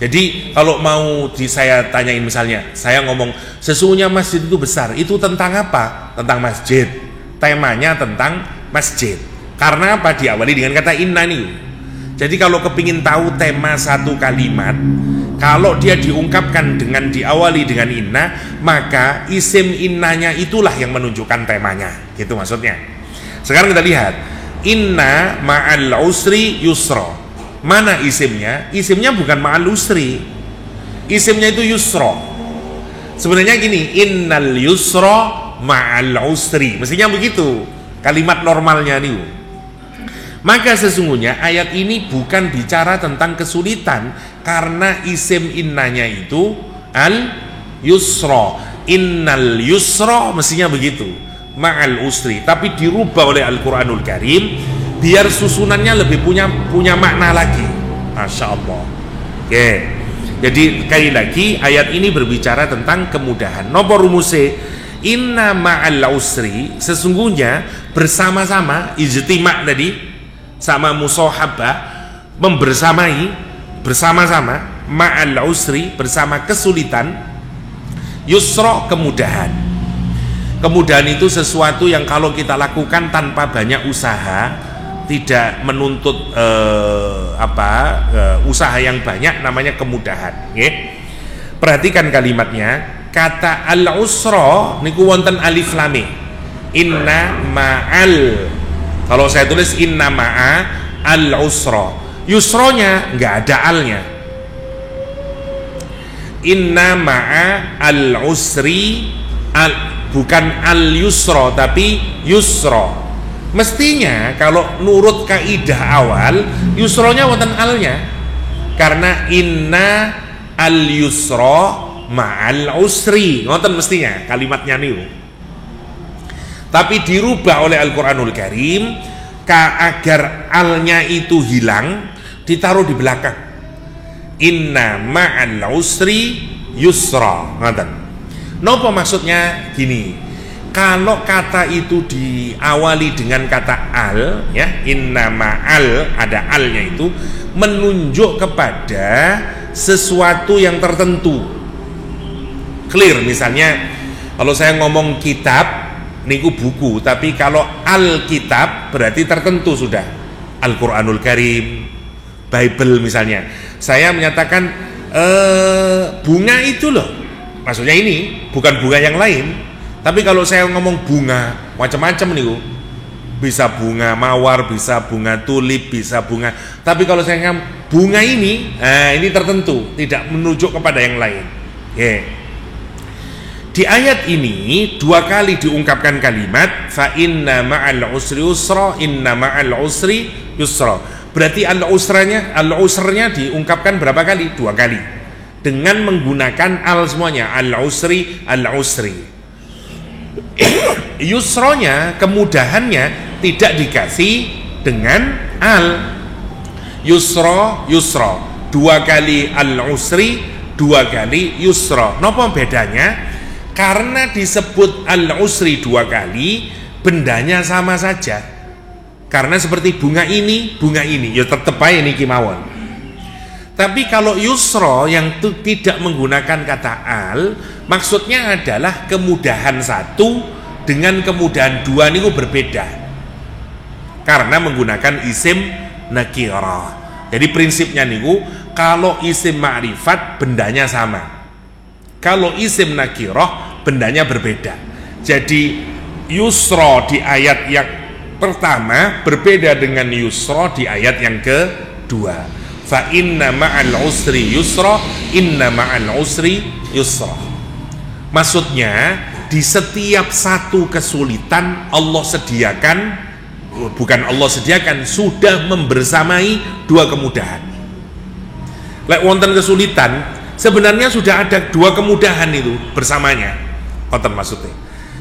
Speaker 1: Jadi kalau mau saya tanyain, misalnya saya ngomong sesungguhnya masjid itu besar, itu tentang apa? Tentang masjid. Temanya tentang masjid. Karena apa? Diawali dengan kata inna nih. Jadi kalau kepingin tahu tema satu kalimat, kalau dia diungkapkan dengan diawali dengan inna, maka isim innanya itulah yang menunjukkan temanya. Gitu maksudnya. Sekarang kita lihat, inna ma'al usri yusra. Mana isimnya? Isimnya bukan ma'al usri, isimnya itu yusra. Sebenarnya gini, innal yusra ma'al usri, mestinya begitu kalimat normalnya nih. Maka sesungguhnya ayat ini bukan bicara tentang kesulitan, karena isim innanya itu al yusra. Innal yusra mestinya begitu, ma'al usri, tapi dirubah oleh Al-Quranul Karim biar susunannya lebih punya makna lagi. Masya Allah. Jadi sekali lagi ayat ini berbicara tentang kemudahan. Nopo rumuse? Inna ma'al usri, sesungguhnya bersama-sama, ijtima' tadi sama musahabah, membersamai, bersama-sama, ma'al usri, bersama kesulitan, yusra, kemudahan. Kemudahan itu sesuatu yang kalau kita lakukan tanpa banyak usaha, tidak menuntut usaha yang banyak, namanya kemudahan. Perhatikan kalimatnya, kata al-usra niku wonten alif lam. Inna ma'al. Kalau saya tulis inna ma'a al-usra, yusronya nggak ada alnya. Inna ma'a al-usri, bukan al-yusra tapi yusra. Mestinya kalau nurut kaidah awal yusronya wonten alnya, karena inna al-yusra ma'al usri, ngoten mestinya kalimatnya niku. Tapi dirubah oleh Al-Qur'anul Karim agar alnya itu hilang, ditaruh di belakang. Inna ma'al usri yusra, ngoten. Napa maksudnya? Gini, kalau kata itu diawali dengan kata al, ya, inna ma'al, ada alnya itu menunjuk kepada sesuatu yang tertentu. Clear, misalnya kalau saya ngomong kitab niku buku, tapi kalau Alkitab berarti tertentu sudah. Al-Qur'anul Karim, Bible misalnya. Saya menyatakan bunga itu loh, maksudnya ini bukan bunga yang lain. Tapi kalau saya ngomong bunga macam-macam niku, bisa bunga mawar, bisa bunga tulip, bisa bunga. Tapi kalau saya ngomong bunga ini, ini tertentu, tidak menunjuk kepada yang lain. Di ayat ini dua kali diungkapkan kalimat fa inna ma'al usri yusra, inna ma'al usri yusra. Berarti al-usrnya diungkapkan berapa kali? Dua kali. Dengan menggunakan al semuanya, al-usri, al-usri. Yusronya, kemudahannya tidak dikasih dengan al. Yusra, yusra, dua kali al-usri, dua kali yusra. Napa bedanya? Karena disebut al-usri dua kali, bendanya sama saja. Karena seperti bunga ini, ya tetep aja ini kimawon. Tapi kalau yusra yang tidak menggunakan kata al, maksudnya adalah kemudahan satu dengan kemudahan dua niku berbeda, karena menggunakan isim nakirah. Jadi prinsipnya niku, kalau isim ma'rifat bendanya sama, kalau isim nakirah bendanya berbeda. Jadi yusra di ayat yang pertama berbeda dengan yusra di ayat yang kedua. Fa inna ma'al usri yusra, inna ma'al usri yusra. Maksudnya di setiap satu kesulitan Allah sediakan, bukan Allah sediakan, sudah membersamai dua kemudahan. Lek wonten kesulitan, sebenarnya sudah ada dua kemudahan itu bersamanya. Konten maksudnya.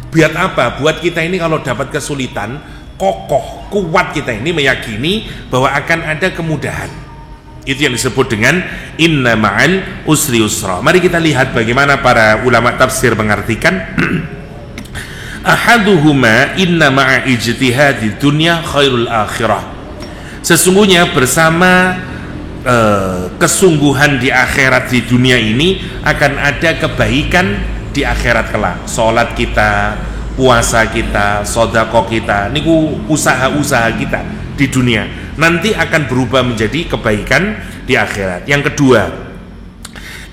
Speaker 1: Buat apa? Buat kita ini kalau dapat kesulitan, kokoh, kuat kita ini meyakini bahwa akan ada kemudahan. Itu yang disebut dengan inna ma'al usri yusra. Mari kita lihat bagaimana para ulama tafsir mengartikan. Ahaduhuma inna ma'a ijtihadi dunya khairul akhirah. Sesungguhnya bersama kesungguhan di akhirat di dunia ini akan ada kebaikan di akhirat kelak. Salat kita, puasa kita, sedekah kita, niku usaha-usaha kita di dunia nanti akan berubah menjadi kebaikan di akhirat. Yang kedua,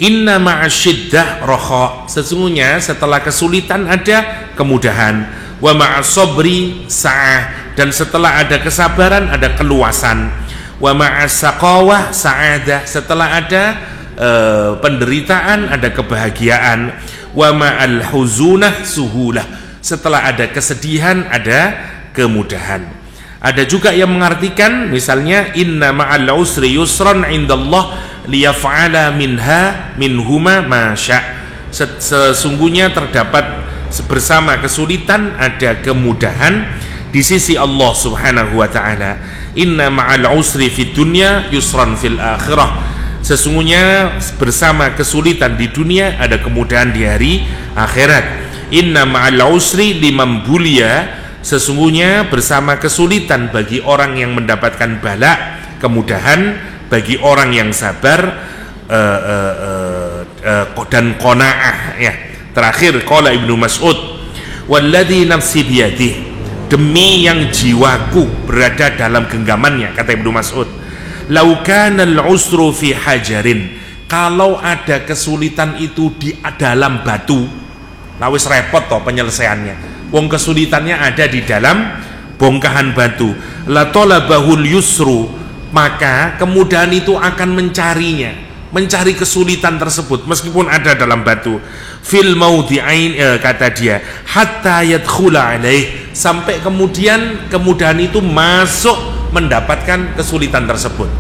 Speaker 1: inna ma'asyiddah roha. Sesungguhnya setelah kesulitan ada kemudahan. Wa ma'asobri sa'ah. Dan setelah ada kesabaran ada keluasan. Wa ma'asaqawah sa'adah. Setelah ada penderitaan ada kebahagiaan. Wa ma'al huzunah suhulah. Setelah ada kesedihan ada kemudahan. Ada juga yang mengartikan misalnya inna ma'al usri yusran indallah liyaf'ala minhuma ma sya'. Sesungguhnya terdapat bersama kesulitan ada kemudahan di sisi Allah Subhanahu wa taala. Inna ma'al usri fid dunya yusran fil akhirah. Sesungguhnya bersama kesulitan di dunia ada kemudahan di hari akhirat. Inna ma'al usri liman buliya. Sesungguhnya bersama kesulitan bagi orang yang mendapatkan bala, kemudahan bagi orang yang sabar dan qanaah, ya. Terakhir qala Ibnu Mas'ud, walladzi nafsi biyadih, demi yang jiwaku berada dalam genggamannya, kata Ibnu Mas'ud, lau kana al-usru fi hajarin, kalau ada kesulitan itu di dalam batu, lawis repot toh penyelesaiannya. Wong kesulitannya ada di dalam bongkahan batu. La talabahul yusru, maka kemudahan itu akan mencarinya, mencari kesulitan tersebut meskipun ada dalam batu. Fil maudhi'ain, kata dia, hatta yadkhula alaih, sampai kemudian kemudahan itu masuk mendapatkan kesulitan tersebut.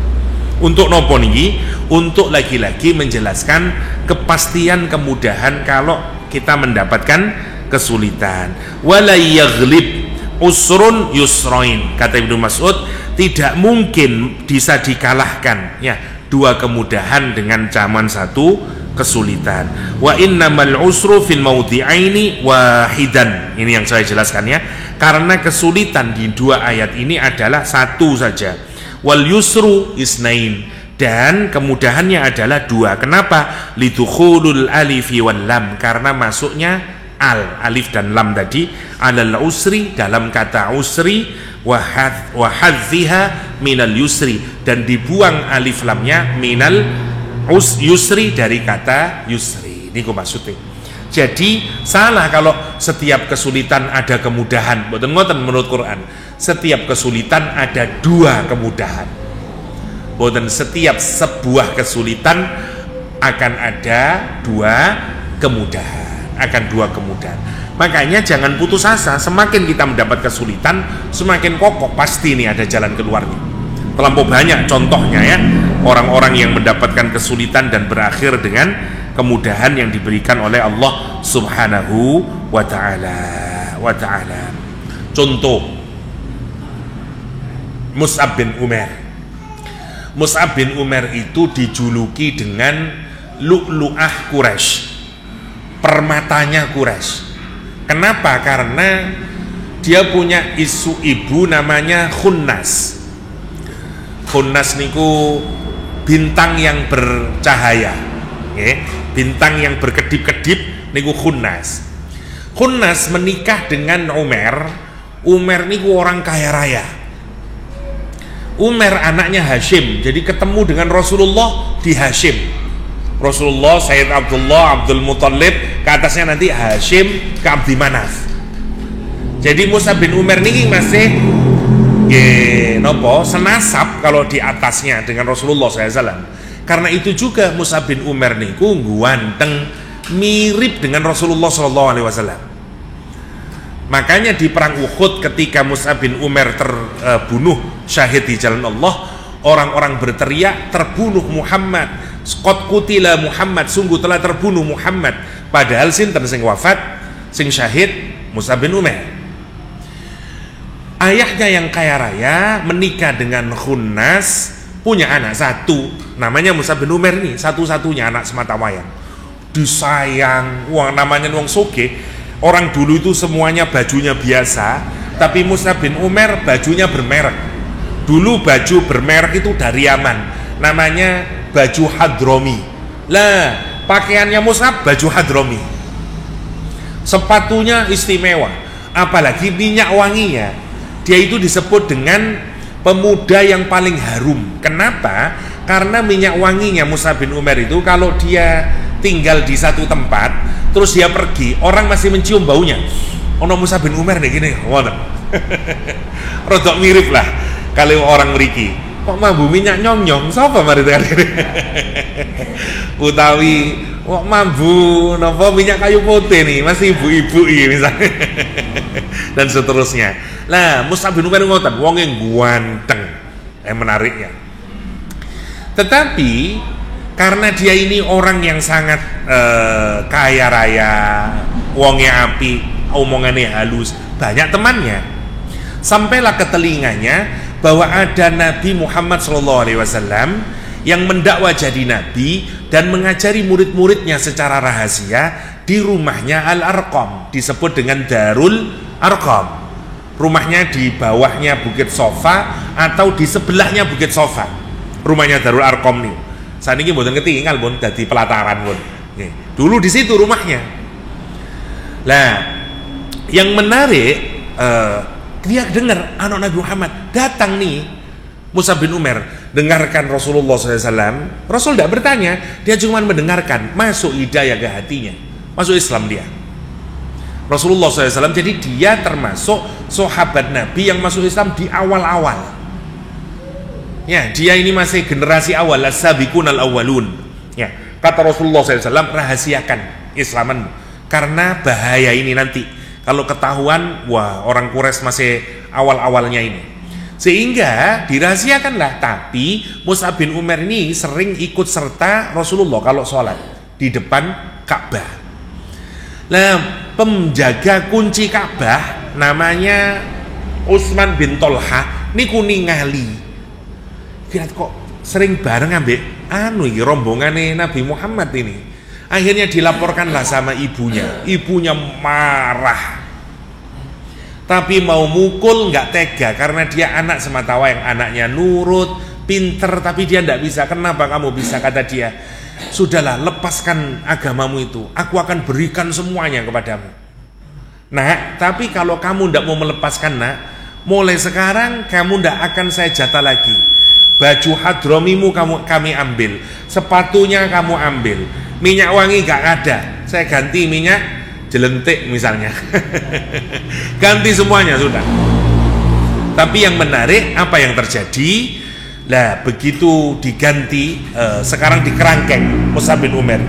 Speaker 1: Untuk nopo niki? Untuk lagi-lagi menjelaskan kepastian kemudahan kalau kita mendapatkan kesulitan. Wala yaghlib usrun yusrain, kata Ibnu Mas'ud, tidak mungkin bisa dikalahkan ya dua kemudahan dengan zaman satu kesulitan. Wa innamal usru fil maudhi'aini wahidan, ini yang saya jelaskan ya, karena kesulitan di dua ayat ini adalah satu saja. Wal yusru isnain, dan kemudahannya adalah dua. Kenapa? Lidukhulul alifi wal lam, karena masuknya alif dan lam tadi, alal usri, dalam kata usri, wa hadziha minal yusri, dan dibuang alif lamnya minal yusri, dari kata yusri. Ini maksudnya. Jadi salah kalau setiap kesulitan ada kemudahan. Mboten ngoten menurut Quran. Setiap kesulitan ada dua kemudahan. Mboten setiap sebuah kesulitan akan ada dua kemudahan. Akan dua kemudahan. Makanya jangan putus asa. Semakin kita mendapat kesulitan, semakin kokoh, pasti ini ada jalan keluarnya. Terlampau banyak contohnya ya, orang-orang yang mendapatkan kesulitan dan berakhir dengan kemudahan yang diberikan oleh Allah Subhanahu wa ta'ala. Contoh Mus'ab bin Umair. Mus'ab bin Umair itu dijuluki dengan lu'lu'ah Quraisy, permatanya Quraisy. Kenapa? Karena dia punya isu ibu namanya Khunnas. Khunnas niku bintang yang bercahaya, bintang yang berkedip-kedip niku Khunnas. Khunnas menikah dengan Umar. Umar niku orang kaya raya. Umar anaknya Hashim, jadi ketemu dengan Rasulullah di Hashim. Rasulullah, Sayyid Abdullah, Abdul Muttalib, ke atasnya nanti Hashim ke Abdi Manaf. Jadi Mus'ab bin Umair niki masih senasab kalau di atasnya dengan Rasulullah SAW. Karena itu juga Mus'ab bin Umair niku ganteng, mirip dengan Rasulullah SAW. Makanya di perang Uhud ketika Mus'ab bin Umair terbunuh syahid di jalan Allah, orang-orang berteriak, terbunuh Muhammad, qad qutila Muhammad, sungguh telah terbunuh Muhammad. Padahal sinten sing wafat, sing syahid Mus'ab bin Umair. Ayahnya yang kaya raya menikah dengan Khunnas, punya anak satu, namanya Mus'ab bin Umair nih, satu-satunya anak semata wayang. Disayang, namanya wong soge. Orang dulu itu semuanya bajunya biasa, tapi Mus'ab bin Umair bajunya bermerek. Dulu baju bermerek itu dari Yaman, namanya baju Hadromi. Lah, pakaiannya Mus'ab baju Hadromi. Sepatunya istimewa, apalagi minyak wanginya. Dia itu disebut dengan pemuda yang paling harum. Kenapa? Karena minyak wanginya Mus'ab bin Umair itu kalau dia tinggal di satu tempat, terus dia pergi, orang masih mencium baunya. Ono Mus'ab bin Umair nih gini, ngono. Rodok mirip lah kalau orang mriki. Kok mambu minyak nyong-nyong? Sapa mari tekan? Utawi kok mambu napa minyak kayu putih nih, masih ibu-ibu iki misalnya. Dan seterusnya. Lah, Mus'ab bin Umair ngoten, wong yang ganteng. Menariknya. Tetapi karena dia ini orang yang sangat kaya raya, wongnya api, omongannya halus, banyak temannya. Sampailah ke telinganya bahwa ada Nabi Muhammad SAW yang mendakwa jadi nabi dan mengajari murid-muridnya secara rahasia di rumahnya Al-Arqam, disebut dengan Darul Arqam. Rumahnya di bawahnya Bukit Sofa atau di sebelahnya Bukit Sofa. Rumahnya Darul Arqam nih. Saat ini mboten ketinggal pun jadi pelataran pun. Dulu di situ rumahnya. Nah, yang menarik dia dengar anak Nabi Muhammad datang nih, Mus'ab bin Umair dengarkan Rasulullah SAW. Rasul tidak bertanya, dia cuma mendengarkan, masuk hidayah ke hatinya, masuk Islam dia. Rasulullah SAW, jadi dia termasuk sahabat Nabi yang masuk Islam di awal-awal. Ya, dia ini masih generasi awal, as-sabiqun al-awwalun. Ya, kata Rasulullah SAW, rahasiakan Islaman, karena bahaya ini nanti. Kalau ketahuan, wah, orang Quraisy masih awal-awalnya ini. Sehingga dirahasiakanlah. Tapi Mus'ab bin Umair ini sering ikut serta Rasulullah kalau sholat di depan Ka'bah. Nah, penjaga kunci Ka'bah namanya Utsman bin Tolha, ini kuningali. Kira kok sering bareng ambek rombongannya Nabi Muhammad ini. Akhirnya dilaporkanlah sama ibunya. Ibunya marah, tapi mau mukul nggak tega karena dia anak semata wayang, anaknya nurut, pinter, tapi dia nggak bisa. Kenapa kamu bisa? Kata dia, sudahlah, lepaskan agamamu itu, aku akan berikan semuanya kepadamu. Nah, tapi kalau kamu nggak mau melepaskan, nak, mulai sekarang kamu nggak akan saya jatah lagi. Baju hadromimu kami ambil, sepatunya kamu ambil, minyak wangi gak ada, saya ganti minyak jelentik misalnya. Ganti semuanya sudah. Tapi yang menarik apa yang terjadi? Lah, begitu diganti, sekarang dikerangkeng Mus'ab bin Umair.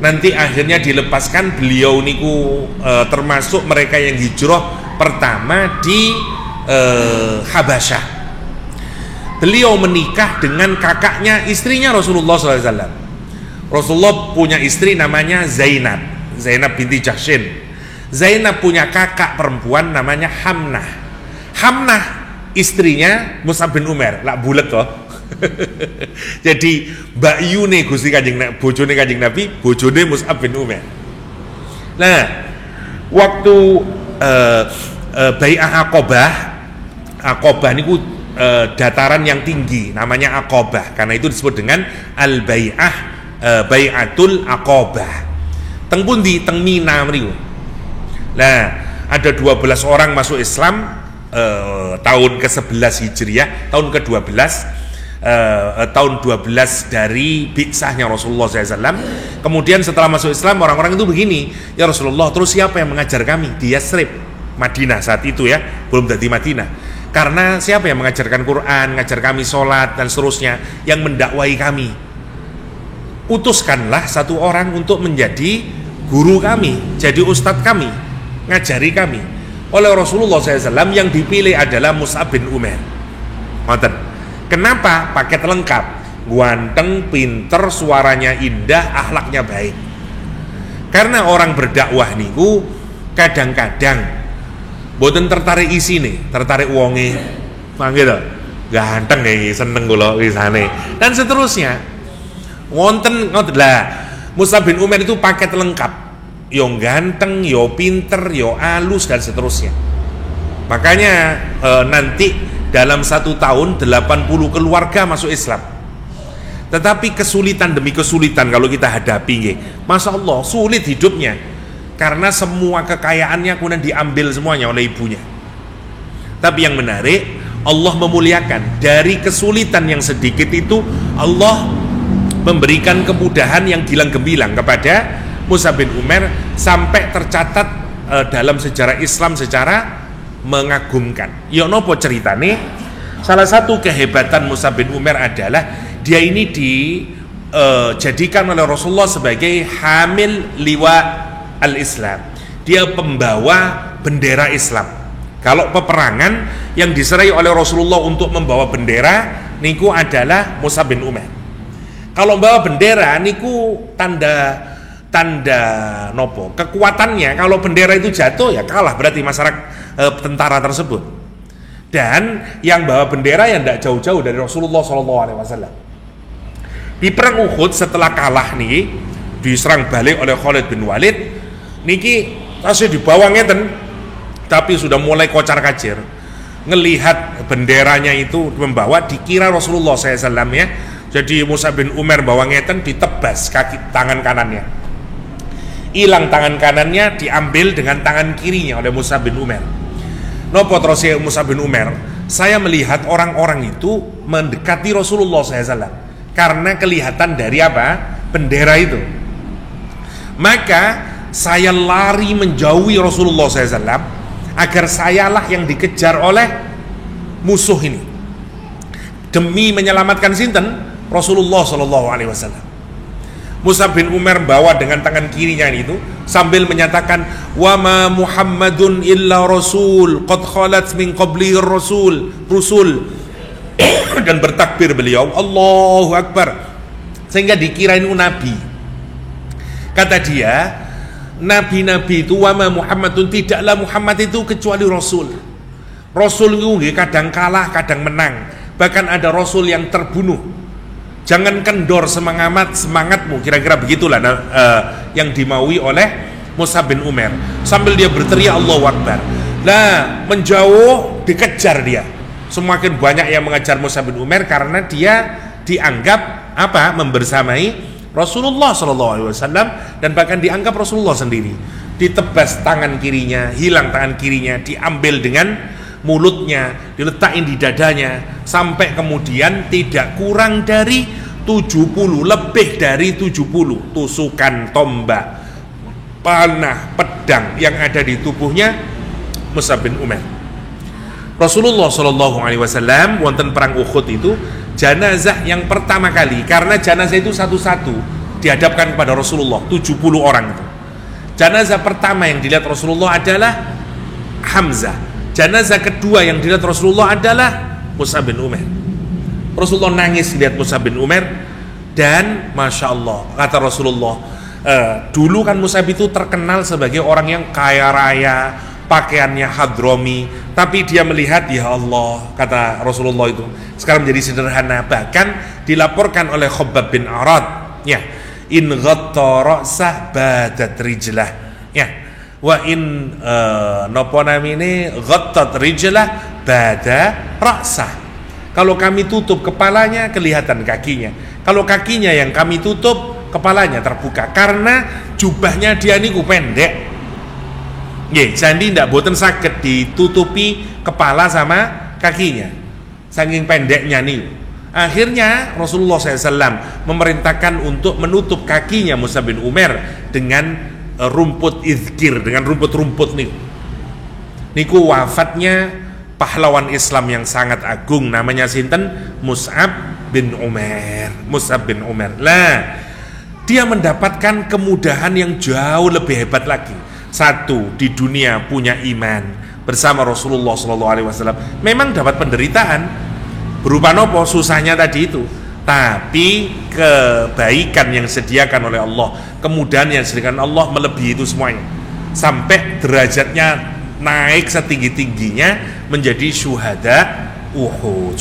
Speaker 1: Nanti akhirnya dilepaskan. Beliau niku termasuk mereka yang hijrah pertama di Habasyah. Beliau menikah dengan kakaknya istrinya Rasulullah SAW. Rasulullah punya istri namanya Zainab binti Jahsyin. Zainab punya kakak perempuan namanya Hamnah. Hamnah istrinya Mus'ab bin Umair. Lah bulet toh. Jadi Mbak Yune Gusti Kanjeng Nabi, bojone Kanjeng Nabi, bojone Mus'ab bin Umair. Nah, waktu Bai'ah Aqabah niku dataran yang tinggi namanya Aqabah, karena itu disebut dengan Al-Bai'ah, Bai'atul Aqabah. Teng pundi? Teng Mina mriku. Nah, ada 12 orang masuk Islam tahun ke-11 Hijriah, tahun ke-12, tahun 12 dari bi'sahnya Rasulullah SAW. Kemudian setelah masuk Islam, orang-orang itu begini, ya Rasulullah, terus siapa yang mengajar kami di Yasrib, Madinah saat itu ya, belum jadi Madinah. Karena siapa yang mengajarkan Quran, ngajar kami sholat dan seterusnya, yang mendakwai kami? Utuskanlah satu orang untuk menjadi guru kami, jadi ustadz kami, ngajari kami. Oleh Rasulullah SAW yang dipilih adalah Mus'ab bin Umair. Kenapa? Paket lengkap, ganteng, pinter, suaranya indah, akhlaknya baik. Karena orang berdakwah niku kadang-kadang boten tertarik isi nih, tertarik wonge, gitu, ganteng nih, seneng kula wisane, dan seterusnya. Wonten lah, Mus'ab bin Umair itu paket lengkap, yo ganteng, yo pinter, yo alus dan seterusnya. Makanya nanti dalam 1 tahun 80 keluarga masuk Islam. Tetapi kesulitan demi kesulitan kalau kita hadapi, Masya Allah, sulit hidupnya. Karena semua kekayaannya kemudian diambil semuanya oleh ibunya. Tapi yang menarik, Allah memuliakan. Dari kesulitan yang sedikit itu, Allah memberikan kemudahan yang gilang gemilang kepada Mus'ab bin Umair, sampai tercatat dalam sejarah Islam secara mengagumkan. Ya nopo ceritane? Salah satu kehebatan Mus'ab bin Umair adalah dia ini dijadikan oleh Rasulullah sebagai hamil liwa al-Islam. Dia pembawa bendera Islam. Kalau peperangan yang diserai oleh Rasulullah untuk membawa bendera niku adalah Mus'ab bin Umair. Kalau membawa bendera niku tanda nopo kekuatannya. Kalau bendera itu jatuh ya kalah berarti masyarakat tentara tersebut. Dan yang bawa bendera yang tidak jauh-jauh dari Rasulullah SAW. Di perang Uhud setelah kalah nih, diserang balik oleh Khalid bin Walid. Niki tasnya dibawa ngeten, tapi sudah mulai kocar-kacir. Ngelihat benderanya itu membawa, dikira Rasulullah SAW ya. Jadi Mus'ab bin Umair bawa ngeten, ditebas tangan kanannya. Hilang tangan kanannya, diambil dengan tangan kirinya oleh Mus'ab bin Umair. Nopo terus ya Mus'ab bin Umair? Saya melihat orang-orang itu mendekati Rasulullah SAW karena kelihatan dari apa? Bendera itu. Maka saya lari menjauhi Rasulullah SAW agar sayalah yang dikejar oleh musuh ini, demi menyelamatkan sinten? Rasulullah SAW. Mus'ab bin Umair bawa dengan tangan kirinya itu sambil menyatakan, wa ma Muhammadun illa rasul qad khalat min qablihi rusul dan bertakbir beliau Allahu Akbar sehingga dikirain nabi. Kata dia, nabi-nabi itu wa ma Muhammadun, tidaklah Muhammad itu kecuali rasul. Rasul itu kadang kalah kadang menang, bahkan ada rasul yang terbunuh. Jangan kendor semangatmu, kira-kira begitulah yang dimaui oleh Mus'ab bin Umair sambil dia berteriak Allahu Akbar. Nah, menjauh dikejar dia. Semakin banyak yang mengejar Mus'ab bin Umair karena dia dianggap apa? Membersamai Rasulullah SAW dan bahkan dianggap Rasulullah sendiri. Ditebas tangan kirinya, hilang tangan kirinya, diambil dengan mulutnya, diletakin di dadanya, sampai kemudian tidak kurang dari 70, lebih dari 70 tusukan tombak, panah, pedang yang ada di tubuhnya Mus'ab bin Umair. Rasulullah SAW wonten perang Uhud itu jenazah yang pertama kali, karena jenazah itu satu-satu dihadapkan kepada Rasulullah, 70 orang itu. Jenazah pertama yang dilihat Rasulullah adalah Hamzah. Jenazah kedua yang dilihat Rasulullah adalah Mus'ab bin Umair. Rasulullah nangis lihat Mus'ab bin Umair dan Masya Allah, kata Rasulullah, dulu kan Mus'ab itu terkenal sebagai orang yang kaya raya, pakaiannya hadromi, tapi dia melihat, ya Allah, kata Rasulullah itu sekarang menjadi sederhana. Bahkan dilaporkan oleh Khabbab bin Arad, ya, in ghatta ra'sah badat rijlah, ya, wa in nopo namine ghattat rijlah bada ra'sah. Kalau kami tutup kepalanya kelihatan kakinya, kalau kakinya yang kami tutup kepalanya terbuka, karena jubahnya dia niku pendek nggih, jadi ndak boten saged ditutupi kepala sama kakinya saking pendeknya nih. Akhirnya Rasulullah SAW memerintahkan untuk menutup kakinya Mus'ab bin Umair dengan rumput izkir, dengan rumput-rumput niku wafatnya pahlawan Islam yang sangat agung, namanya sinten? Mus'ab bin Umair. Mus'ab bin Umair lah, dia mendapatkan kemudahan yang jauh lebih hebat lagi. Satu, di dunia punya iman bersama Rasulullah SAW. Memang dapat penderitaan berupa nopo, susahnya tadi itu, tapi kebaikan yang disediakan oleh Allah, kemudahan yang disediakan Allah melebihi itu semuanya, sampai derajatnya naik setinggi-tingginya menjadi syuhada Uhud.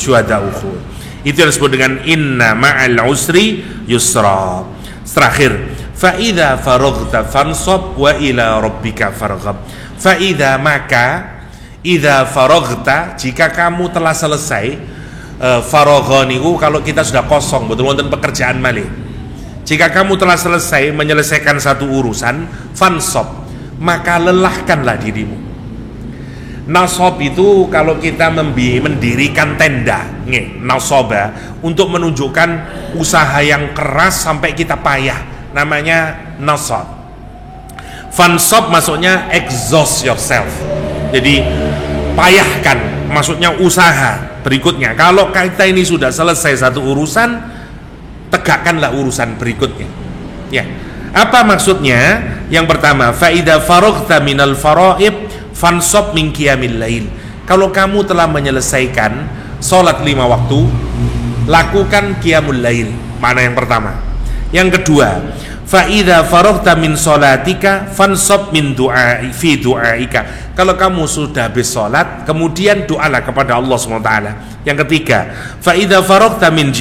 Speaker 1: Itu yang disebut dengan inna ma'al usri yusra. Terakhir, fa idza faraghta fansab wa ila rabbika farghab. Fa idza, maka idza faraghta, jika kamu telah selesai, faragha niku kalau kita sudah kosong, betul wonten pekerjaan malih. Jika kamu telah selesai menyelesaikan satu urusan, fansab, maka lelahkanlah dirimu. Nasab itu kalau kita mendirikan tenda, nasaba, untuk menunjukkan usaha yang keras sampai kita payah, namanya nasab. Fansab maksudnya exhaust yourself, jadi payahkan, maksudnya usaha berikutnya. Kalau kita ini sudah selesai satu urusan, tegakkanlah urusan berikutnya. Ya, apa maksudnya? Yang pertama, fa idza faraghta minal faraid fansab min qiyamil lail. Kalau kamu telah menyelesaikan sholat 5 waktu, lakukan qiyamul lail. Mana yang pertama? Yang kedua, fa idza faraghta min sholatika fansab min du'ai fi du'aika. Kalau kamu sudah habis sholat, kemudian doalah kepada Allah SWT. Yang ketiga, fa idza faraghta min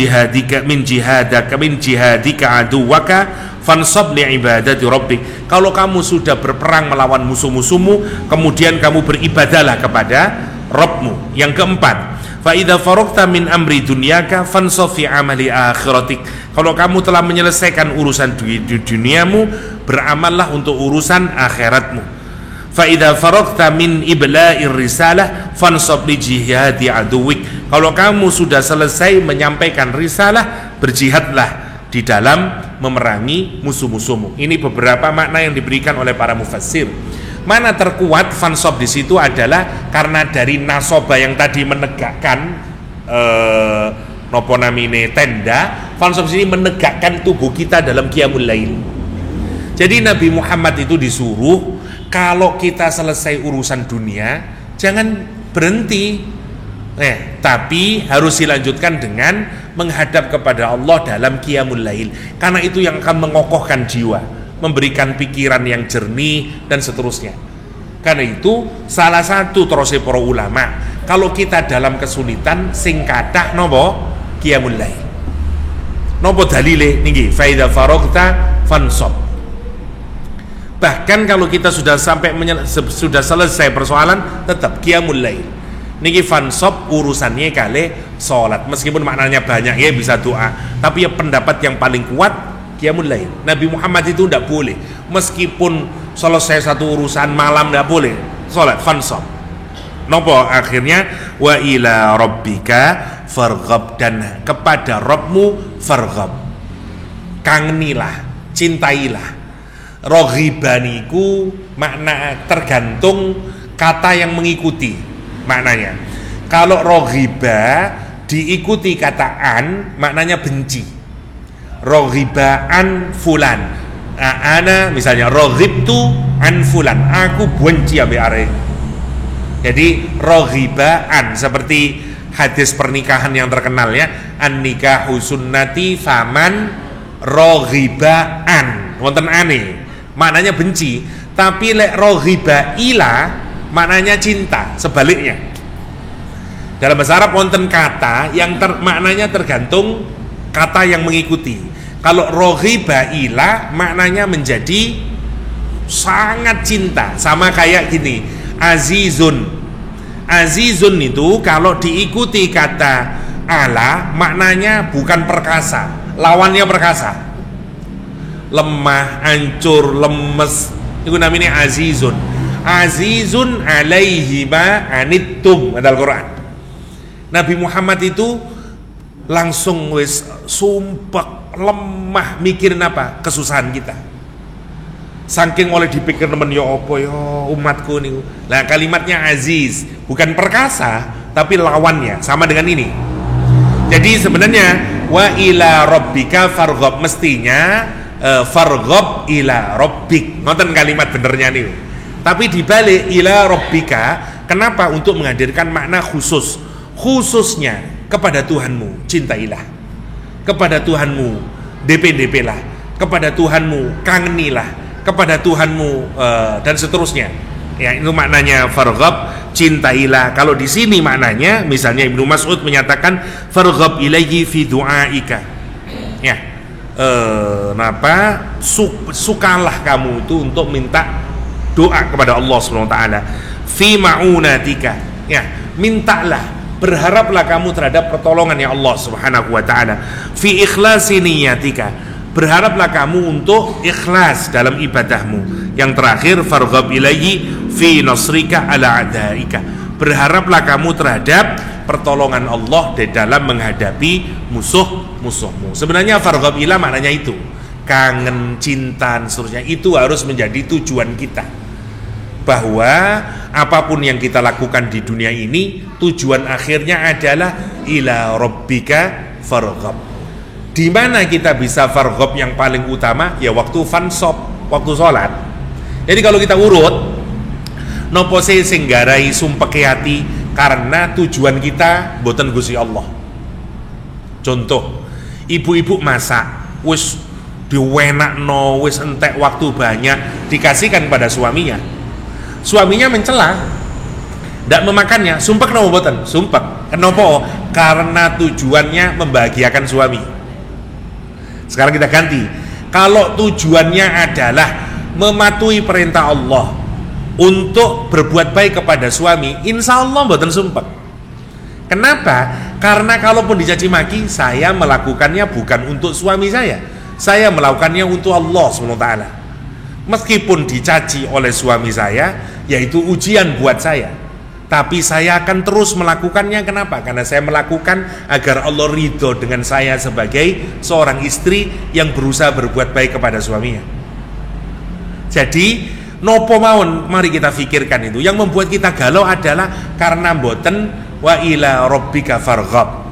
Speaker 1: jihadika aduwaka fansab li ibadati rabbik. Kalau kamu sudah berperang melawan musuh-musuhmu, kemudian kamu beribadahlah kepada Rabbmu. Yang keempat, fa idza faraghta min amri dunyaka fansab fi amali akhiratik. Kalau kamu telah menyelesaikan urusan di duniamu, beramallah untuk urusan akhiratmu. Fa idza faragta min ibla'ir risalah fansab li jihadi aduwik. Kalau kamu sudah selesai menyampaikan risalah, berjihadlah di dalam memerangi musuh-musuhmu. Ini beberapa makna yang diberikan oleh para mufassir. Mana terkuat fansab di situ adalah karena dari nasoba yang tadi menegakkan nopo namine tenda, fansab sini menegakkan tubuh kita dalam qiyamul lail. Jadi Nabi Muhammad itu disuruh kalau kita selesai urusan dunia jangan berhenti, tapi harus dilanjutkan dengan menghadap kepada Allah dalam qiyamul lail, karena itu yang akan mengokohkan jiwa, memberikan pikiran yang jernih dan seterusnya. Karena itu salah satu terus para ulama, kalau kita dalam kesulitan sing kathah nopo qiyamul lail. Nopo dalile niki fa idza faragta fansab. Bahkan kalau kita sudah sampai sudah selesai persoalan, tetap qiyamul lail. Niki fansab urusannya kali salat. Meskipun maknanya banyak ya, bisa doa, tapi ya pendapat yang paling kuat qiyamul lail. Nabi Muhammad itu tidak boleh meskipun selesai satu urusan malam tidak boleh salat fansab. Nopo akhirnya wa ila rabbika farghab, dan kepada Rabbmu farghab, kangenilah, cintailah. Roghibaniku makna tergantung kata yang mengikuti maknanya. Kalau roghiba diikuti kata an, maknanya benci. Roghibaan fulan, ana misalnya roghibtu an fulan, aku benci ambe are. Jadi roghibaan seperti hadis pernikahan yang terkenal ya, an nikahu sunnati faman roghibaan, wonten ane maknanya benci, tapi lek roghiba ila maknanya cinta, sebaliknya. Dalam bahasa Arab wonten kata yang maknanya tergantung kata yang mengikuti. Kalau roghiba ila maknanya menjadi sangat cinta, sama kayak gini, azizun. Azizun itu kalau diikuti kata ala maknanya bukan perkasa, lawannya perkasa. Lemah, hancur, lemes, itu namanya azizun. Azizun alaihi ma anittum, ada Al-Quran. Nabi Muhammad itu langsung wis sumpek, lemah, mikirin apa? Kesusahan kita. Saking oleh dipikir temen ya apa ya umatku nih. Nah kalimatnya aziz, bukan perkasa, tapi lawannya sama dengan ini. Jadi sebenarnya wa ila rabbika farghab, mestinya farghab ila rabbik, nonton kalimat benernya nih. Tapi dibalik ila rabbika, kenapa? Untuk menghadirkan makna khusus, khususnya kepada Tuhanmu cintailah, kepada Tuhanmu DP lah, kepada Tuhanmu kangenilah, kepada Tuhanmu dan seterusnya. Ya itu maknanya farghab, cintailah. Kalau di sini maknanya, misalnya Ibnu Mas'ud menyatakan farghab ilaihi fi du'aika. Ya. Sukalah kamu itu untuk minta doa kepada Allah Subhanahu wa taala. Fi ma'unatika. Ya, mintalah, berharaplah kamu terhadap pertolongan ya Allah Subhanahu wa taala. Fi ikhlasi niyatika. Berharaplah kamu untuk ikhlas dalam ibadahmu. Yang terakhir farghab ilaihi fi nasrika ala adaika. Berharaplah kamu terhadap pertolongan Allah di dalam menghadapi musuh-musuhmu. Sebenarnya farghab ila maknanya itu, kangen, cinta, seterusnya. Itu harus menjadi tujuan kita, bahwa apapun yang kita lakukan di dunia ini tujuan akhirnya adalah ila rabbika farghab. Di mana kita bisa farghab yang paling utama? Ya waktu fansab, waktu sholat. Jadi kalau kita urut nopo sing garai sumpeke ati karena tujuan kita boten Gusti Allah. Contoh, ibu-ibu masak wis diwenakno, wis entek waktu banyak, dikasihkan pada suaminya. Suaminya mencela, ndak memakannya, sumpek nopo boten? Sumpek. Kenapa? Karena tujuannya membahagiakan suami. Sekarang kita ganti. Kalau tujuannya adalah mematuhi perintah Allah untuk berbuat baik kepada suami, insya Allah mboten sumpek. Kenapa? Karena kalaupun dicaci maki, saya melakukannya bukan untuk suami saya melakukannya untuk Allah SWT. Meskipun dicaci oleh suami saya yaitu ujian buat saya. Tapi saya akan terus melakukannya. Kenapa? Karena saya melakukan agar Allah ridho dengan saya sebagai seorang istri yang berusaha berbuat baik kepada suaminya. Jadi nopo mawon, mari kita pikirkan itu. Yang membuat kita galau adalah karena mboten wa ila rabbika farghab.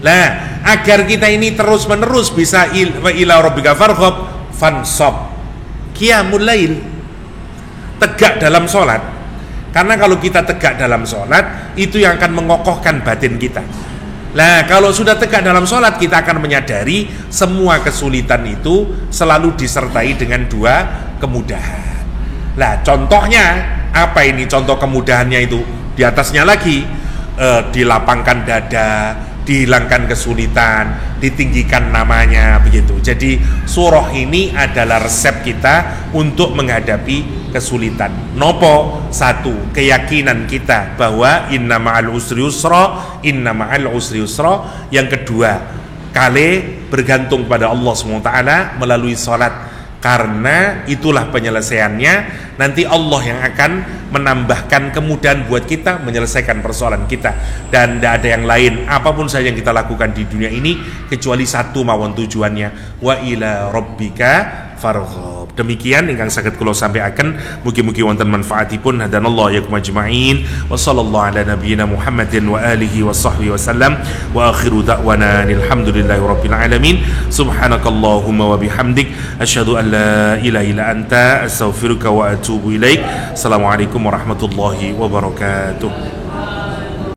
Speaker 1: Nah, agar kita ini terus menerus bisa wa ila rabbika farghab, fansab, qiyamul lail, tegak dalam sholat. Karena kalau kita tegak dalam sholat, itu yang akan mengokohkan batin kita. Nah, kalau sudah tegak dalam sholat, kita akan menyadari semua kesulitan itu selalu disertai dengan dua kemudahan. Nah, contohnya apa ini contoh kemudahannya itu? Di atasnya lagi, dilapangkan dada, dihilangkan kesulitan, ditinggikan namanya, begitu. Jadi surah ini adalah resep kita untuk menghadapi kesulitan. Nopo? Satu, keyakinan kita bahwa inna ma'al usri yusra, inna ma'al usri yusra. Yang kedua, kale bergantung pada Allah SWT melalui salat, karena itulah penyelesaiannya. Nanti Allah yang akan menambahkan kemudahan buat kita menyelesaikan persoalan kita, dan tidak ada yang lain apapun saja yang kita lakukan di dunia ini kecuali satu mawon tujuannya, wa ila rabbika farghab. Demikian ingkang saged kula sampaikan, mugi-mugi wonten manfaatipun. Hadanallahu yakum ajma'in wa sallallahu ala nabiyyina Muhammadin wa alihi wa sahbihi wasallam wa akhiru da'wana alhamdulillahi rabbil alamin. Subhanakallahumma wa bihamdik asyhadu an la ilaha illa anta astaghfiruka wa atubu ilaik. Assalamualaikum warahmatullahi wabarakatuh.